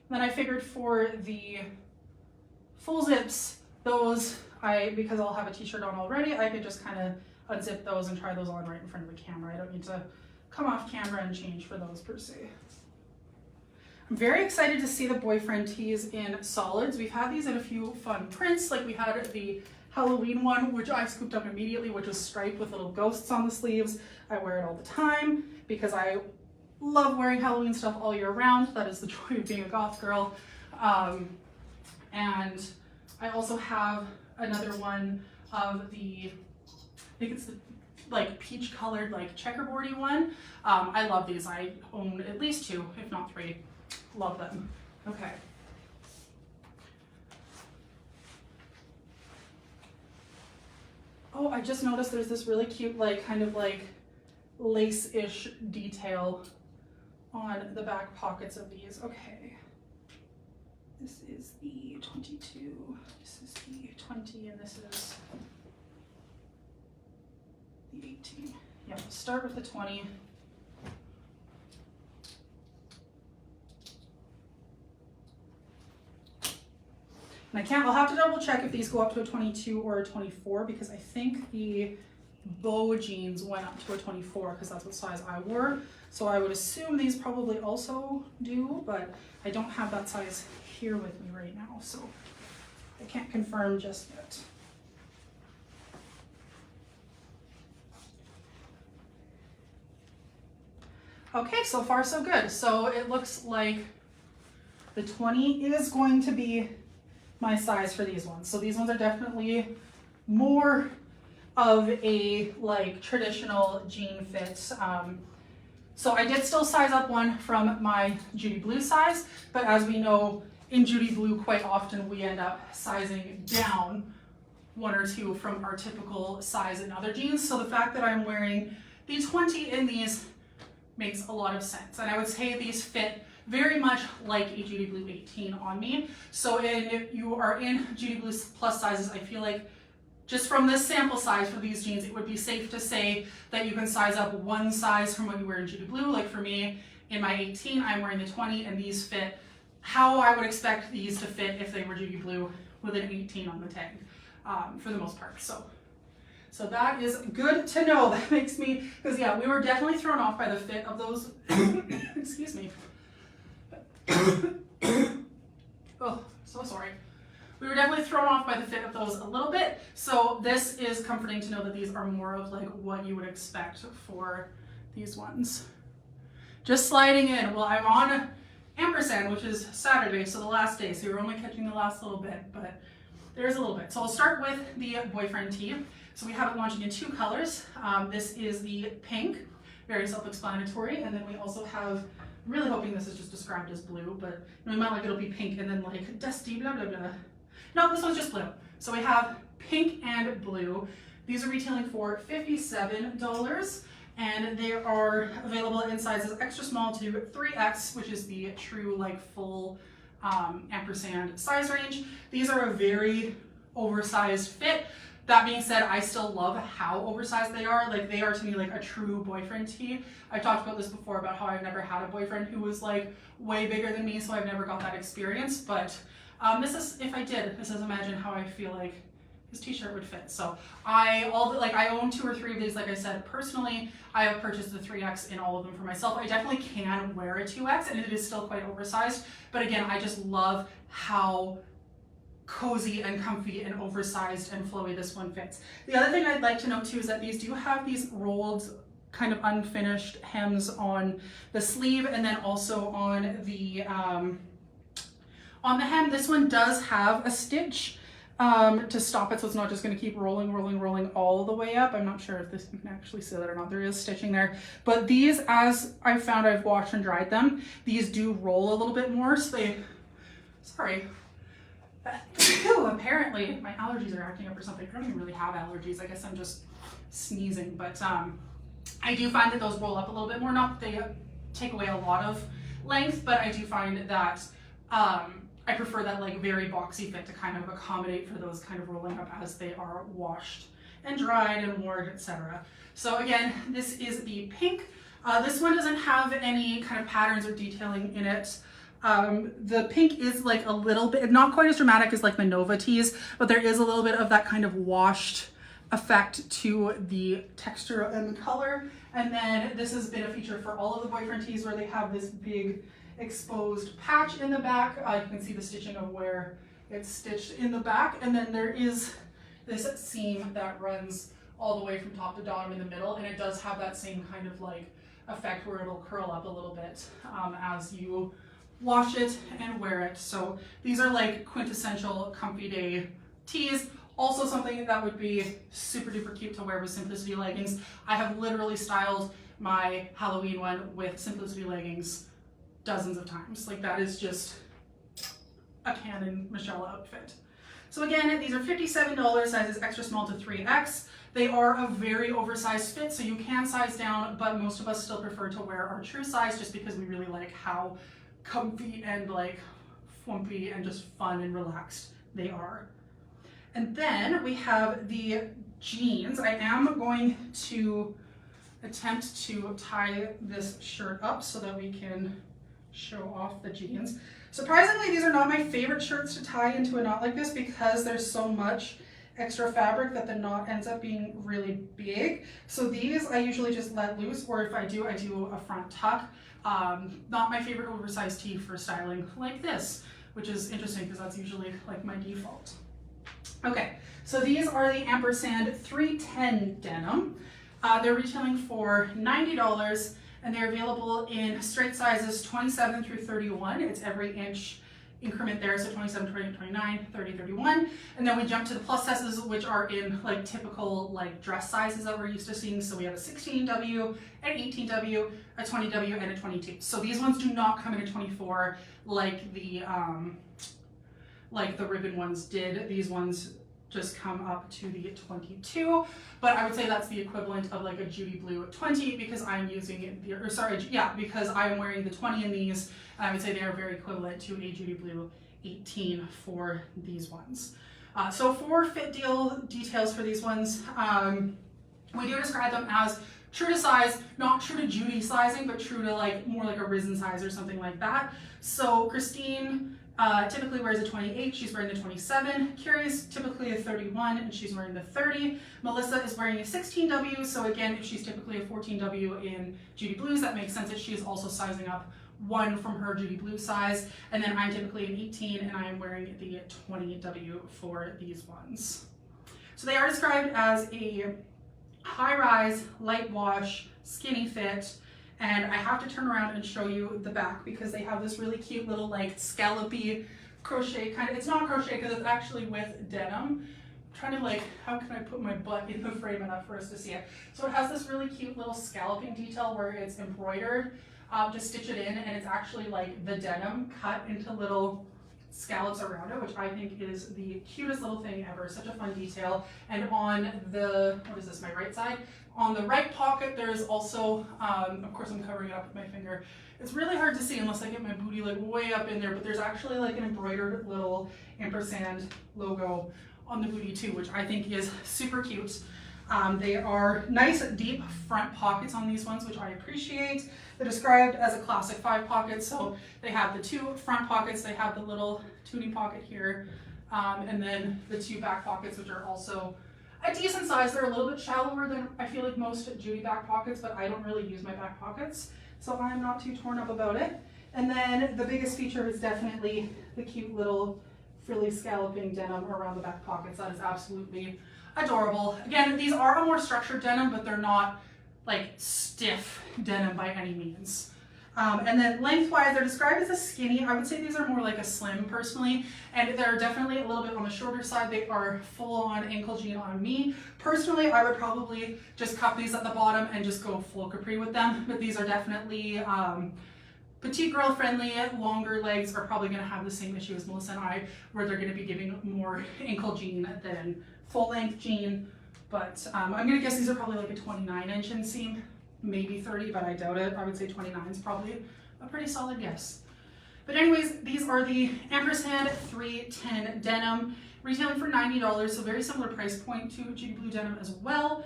Then I figured for the full zips, those, because I'll have a t-shirt on already, I could just kind of unzip those and try those on right in front of the camera. I don't need to come off camera and change for those per se. I'm very excited to see the boyfriend tees in solids. We've had these in a few fun prints, like we had the Halloween one, which I scooped up immediately, which is striped with little ghosts on the sleeves. I wear it all the time because I love wearing Halloween stuff all year round. That is the joy of being a goth girl. And I also have another one of the, I think it's the like peach colored like checkerboardy one. I love these. I own at least 2, if not 3. Love them. Okay. Oh, I just noticed there's this really cute like kind of like lace-ish detail on the back pockets of these. Okay. This is the 22, this is the 20, and this is the 18. Yeah, we'll start with the 20. And I'll have to double check if these go up to a 22 or a 24 because I think the bow jeans went up to a 24 because that's what size I wore. So I would assume these probably also do, but I don't have that size here with me right now, so I can't confirm just yet. Okay, so far so good. So it looks like the 20 is going to be my size for these ones. So these ones are definitely more of a like traditional jean fit. So I did still size up one from my Judy Blue size, but as we know, in Judy Blue, quite often we end up sizing down 1 or 2 from our typical size in other jeans. So the fact that I'm wearing the 20 in these makes a lot of sense. And I would say these fit very much like a Judy Blue 18 on me. So if you are in Judy Blue plus sizes, I feel like just from this sample size for these jeans, it would be safe to say that you can size up 1 size from what you wear in Judy Blue. Like for me, in my 18, I'm wearing the 20 and these fit how I would expect these to fit if they were Judy Blue with an 18 on the tag, for the most part. So that is good to know. That makes me, because yeah, we were definitely thrown off by the fit of those, excuse me. Oh, so sorry. We were definitely thrown off by the fit of those a little bit. So this is comforting to know that these are more of like what you would expect for these ones. Just sliding in. Well, I'm on ampersand, which is Saturday, so the last day. So you're only catching the last little bit, but there's a little bit. So I'll start with the boyfriend tee. So we have it launching in 2 colors. This is the pink, very self-explanatory. And then we also have, really hoping this is just described as blue, but we might like it'll be pink and then like dusty, blah, blah, blah. No, this one's just blue. So we have pink and blue. These are retailing for $57 and they are available in sizes extra small to 3X, which is the true like full ampersand size range. These are a very oversized fit. That being said, I still love how oversized they are. Like they are to me like a true boyfriend tee. I talked about this before about how I've never had a boyfriend who was like way bigger than me, so I've never got that experience. But this is, if I did, this is imagine how I feel like this t-shirt would fit. So I own 2 or 3 of these. Like I said, personally, I have purchased the 3X in all of them for myself. I definitely can wear a 2X and it is still quite oversized. But again, I just love how cozy and comfy and oversized and flowy this one fits. The other thing I'd like to note too is that these do have these rolled kind of unfinished hems on the sleeve and then also on the hem. This one does have a stitch to stop it, so it's not just going to keep rolling all the way up. I'm not sure if you can actually see that or not. There is stitching there, but these, as I found, I've washed and dried them, these do roll a little bit more, so they, sorry. Apparently my allergies are acting up or something. I don't even really have allergies. I guess I'm just sneezing, but I do find that those roll up a little bit more. Not that they take away a lot of length, but I do find that I prefer that like very boxy fit to kind of accommodate for those kind of rolling up as they are washed and dried and worn, etc. So again, this is the pink. This one doesn't have any kind of patterns or detailing in it. The pink is like a little bit, not quite as dramatic as like the Nova tees, but there is a little bit of that kind of washed effect to the texture and the color. And then this has been a feature for all of the boyfriend tees where they have this big exposed patch in the back. You can see the stitching of where it's stitched in the back. And then there is this seam that runs all the way from top to bottom in the middle, and it does have that same kind of like effect where it'll curl up a little bit as you wash it and wear it. So these are like quintessential comfy day tees. Also something that would be super duper cute to wear with Simplicity leggings. I have literally styled my Halloween one with Simplicity leggings dozens of times. Like that is just a canon Michelle outfit. So again, these are $57, sizes extra small to 3X. They are a very oversized fit, so you can size down, but most of us still prefer to wear our true size just because we really like how comfy and like flumpy and just fun and relaxed they are. And then we have the jeans. I am going to attempt to tie this shirt up so that we can show off the jeans. Surprisingly, these are not my favorite shirts to tie into a knot like this because there's so much extra fabric that the knot ends up being really big. So these I usually just let loose, or if I do a front tuck. Not my favorite oversized tee for styling like this, which is interesting because that's usually like my default. Okay, so these are the ampersand 310 denim. They're retailing for $90 and they're available in straight sizes 27 through 31. It's every inch increment there, so 27, 28, 29, 30, 31. And then we jump to the plus sizes, which are in like typical like dress sizes that we're used to seeing. So we have a 16W, an 18W, a 20W, and a 22. So these ones do not come in a 24 like the ribbon ones did. These ones just come up to the 22, but I would say that's the equivalent of like a Judy Blue 20 because I'm using the, or sorry, yeah, because I am wearing the 20 in these. I would say they are very equivalent to a Judy Blue 18 for these ones. So for fit details for these ones, we do describe them as true to size, not true to Judy sizing, but true to like more like a risen size or something like that. So Christine typically wears a 28, she's wearing the 27. Curious, typically a 31, and she's wearing the 30. Melissa is wearing a 16W, so again, if she's typically a 14W in Judy Blues, that makes sense that she is also sizing up one from her Judy Blue size. And then I'm typically an 18, and I am wearing the 20W for these ones. So they are described as a high-rise, light wash, skinny fit. And I have to turn around and show you the back because they have this really cute little like scallopy crochet kind of, it's not crochet because it's actually with denim. I'm trying to like, how can I put my butt in the frame enough for us to see it? So it has this really cute little scalloping detail where it's embroidered to stitch it in, and it's actually like the denim cut into little scallops around it, which I think is the cutest little thing ever. Such a fun detail. And on the, what is this, my right side? On the right pocket, there's also, of course I'm covering it up with my finger. It's really hard to see unless I get my booty like way up in there, but there's actually like an embroidered little ampersand logo on the booty too, which I think is super cute. They are nice deep front pockets on these ones, which I appreciate. They're described as a classic 5 pockets, so they have the 2 front pockets, they have the little toonie pocket here, and then the 2 back pockets, which are also a decent size. They're a little bit shallower than I feel like most Judy back pockets, but I don't really use my back pockets, so I'm not too torn up about it. And then the biggest feature is definitely the cute little frilly scalloping denim around the back pockets. That is absolutely adorable. Again, these are a more structured denim, but they're not like stiff denim by any means. And then lengthwise, they're described as a skinny. I would say these are more like a slim personally, and they're definitely a little bit on the shorter side. They are full on ankle jean on me. Personally, I would probably just cup these at the bottom and just go full capri with them, but these are definitely petite girl friendly. Longer legs are probably gonna have the same issue as Melissa and I, where they're gonna be giving more ankle jean than full length jean. But I'm gonna guess these are probably like a 29-inch inseam, maybe 30, but I doubt it. I would say 29 is probably a pretty solid guess. But anyways, these are the ampersand 310 denim, retailing for $90, so very similar price point to Judy Blue denim as well.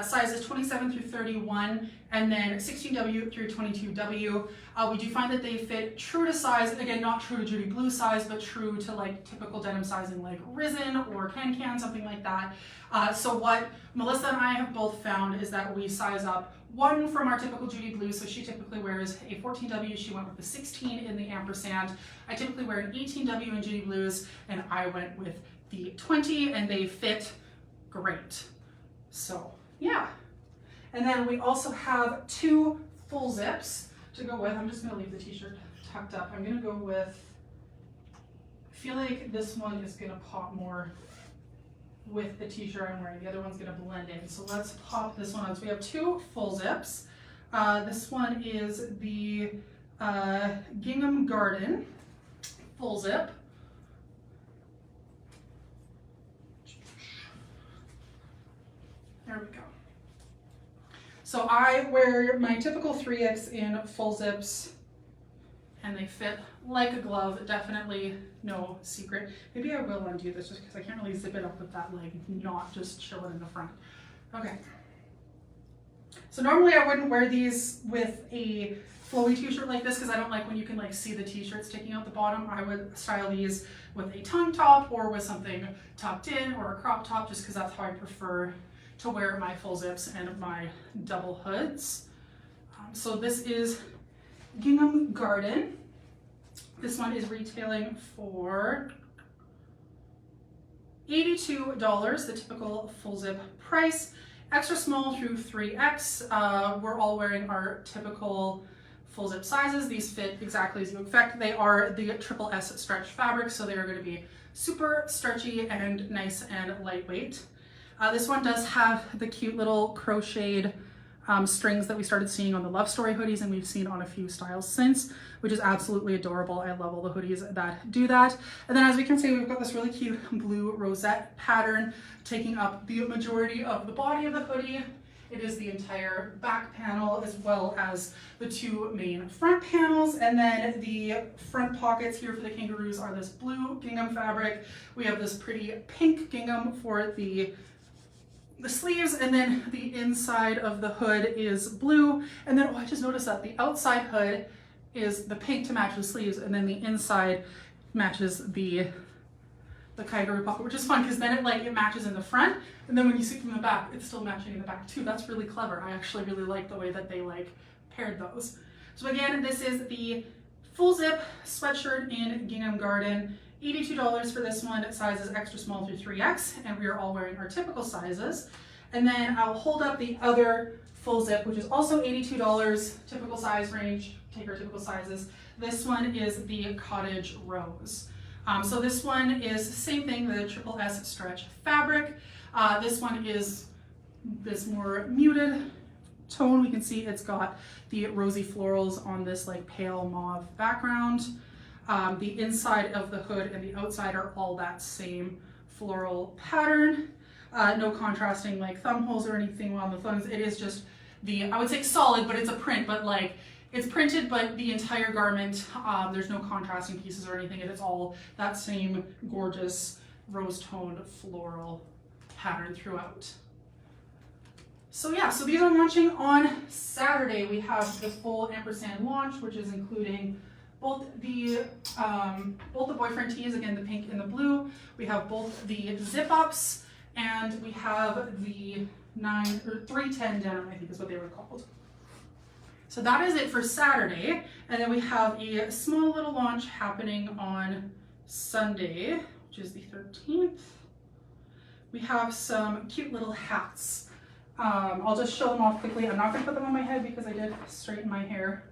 Sizes 27 through 31, and then 16W through 22W. We do find that they fit true to size, again, not true to Judy Blue size, but true to like typical denim sizing like Risen or Can, something like that. So what Melissa and I have both found is that we size up one from our typical Judy Blue, so she typically wears a 14W, she went with the 16 in the ampersand. I typically wear an 18W in Judy Blues, and I went with the 20, and they fit great. So yeah. And then we also have 2 full zips to go with. I'm just gonna leave the t-shirt tucked up. I'm gonna go with, I feel like this one is gonna pop more with the t-shirt I'm wearing. The other one's gonna blend in. So let's pop this one on. So we have 2 full zips. This one is the Gingham Garden full zip. There we go. So I wear my typical 3X in full zips and they fit like a glove, definitely no secret. Maybe I will undo this just because I can't really zip it up with that leg, not just chilling in the front. Okay. So normally I wouldn't wear these with a flowy t-shirt like this because I don't like when you can like see the t-shirt sticking out the bottom. I would style these with a tongue top or with something tucked in or a crop top just because that's how I prefer to wear my full zips and my double hoods. So this is Gingham Garden. This one is retailing for $82, the typical full zip price. Extra small through 3X. We're all wearing our typical full zip sizes. These fit exactly as you expect. They are the triple S stretch fabric, so they are going to be super stretchy and nice and lightweight. This one does have the cute little crocheted strings that we started seeing on the Love Story hoodies, and we've seen on a few styles since, which is absolutely adorable. I love all the hoodies that do that. And then as we can see, we've got this really cute blue rosette pattern taking up the majority of the body of the hoodie. It is the entire back panel as well as the 2 main front panels. And then the front pockets here for the kangaroos are this blue gingham fabric. We have this pretty pink gingham for the sleeves, and then the inside of the hood is blue. And then, oh, I just noticed that the outside hood is the pink to match the sleeves, and then the inside matches the kangaroo pocket, which is fun because then it matches in the front, and then when you see from the back, it's still matching in the back too. That's really clever. I actually really like the way that they paired those. So again, this is the full zip sweatshirt in Gingham Garden. $82 for this one. Size is extra small through 3X, and we are all wearing our typical sizes. And then I'll hold up the other full zip, which is also $82, typical size range, take our typical sizes. This one is the Cottage Rose. So this one is the same thing, the triple S stretch fabric. This one is this more muted tone. We can see it's got the rosy florals on this pale mauve background. The inside of the hood and the outside are all that same floral pattern. No contrasting thumb holes or anything on the thumbs. It is just I would say solid, but it's a print, but it's printed, but the entire garment, there's no contrasting pieces or anything. It is all that same gorgeous rose toned floral pattern throughout. So yeah, so these are launching on Saturday. We have the full ampersand launch, which is including both the boyfriend tees, again the pink and the blue. We have both the zip ups, and we have the 310 denim, I think is what they were called. So that is it for Saturday, and then we have a small little launch happening on Sunday, which is the 13th. We have some cute little hats. I'll just show them off quickly. I'm not going to put them on my head because I did straighten my hair.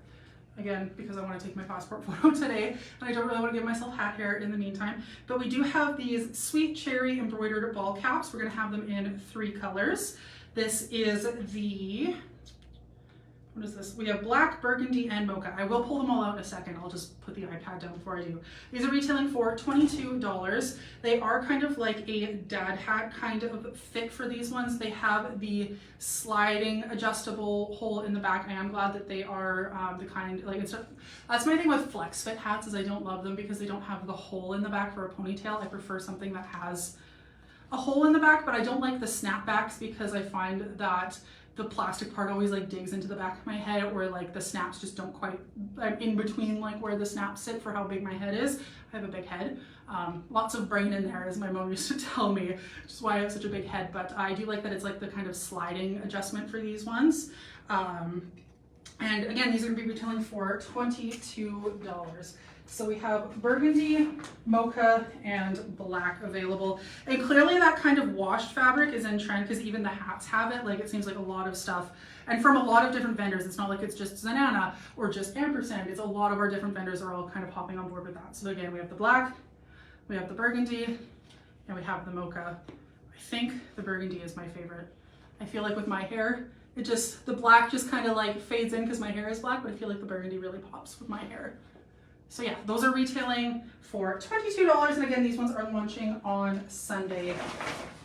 Again, because I want to take my passport photo today, and I don't really want to give myself hat hair in the meantime. But we do have these sweet cherry embroidered ball caps. We're going to have them in 3 colors. This is the, what is this? We have black, burgundy, and mocha. I will pull them all out in a second. I'll just put the iPad down before I do. These are retailing for $22. They are kind of like a dad hat kind of fit for these ones. They have the sliding adjustable hole in the back. I am glad that they are the kind, that's my thing with flex fit hats, is I don't love them because they don't have the hole in the back for a ponytail. I prefer something that has a hole in the back, but I don't like the snapbacks because I find that the plastic part always digs into the back of my head, or the snaps just don't quite, I'm in between where the snaps sit for how big my head is. I have a big head. Lots of brain in there, as my mom used to tell me, which is why I have such a big head, but I do like that it's the kind of sliding adjustment for these ones. And again, these are going to be retailing for $22. So we have burgundy, mocha, and black available. And clearly that kind of washed fabric is in trend because even the hats have it. Like it seems like a lot of stuff. And from a lot of different vendors. It's not like it's just Zanana or just Ampersand. It's a lot of our different vendors are all kind of hopping on board with that. So again, we have the black, we have the burgundy, and we have the mocha. I think the burgundy is my favorite. I feel like with my hair, the black just kind of like fades in because my hair is black, but I feel like the burgundy really pops with my hair. So yeah, those are retailing for $22. And again, these ones are launching on Sunday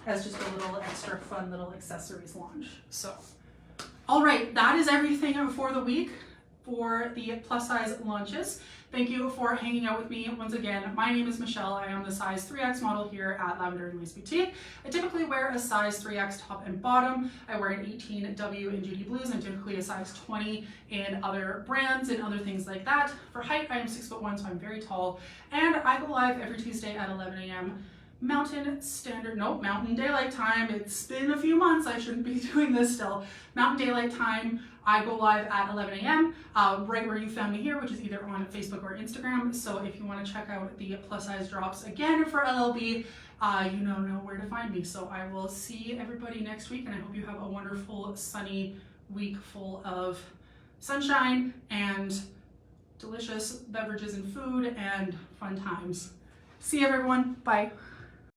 as just a little extra fun little accessories launch. So, all right, that is everything for the week for the plus size launches. Thank you for hanging out with me once again. My name is Michelle. I am the size 3X model here at Lavender and Louise Boutique. I typically wear a size 3X top and bottom. I wear an 18W in Judy Blues and typically a size 20 in other brands and other things like that. For height, I am 6'1", so I'm very tall. And I go live every Tuesday at 11 a.m. Mountain Daylight Time. It's been a few months. I shouldn't be doing this still. Mountain Daylight Time. I go live at 11 a.m. Right where you found me here, which is either on Facebook or Instagram. So if you want to check out the plus size drops again for LLB, you know where to find me. So I will see everybody next week, and I hope you have a wonderful sunny week full of sunshine and delicious beverages and food and fun times. See you everyone. Bye.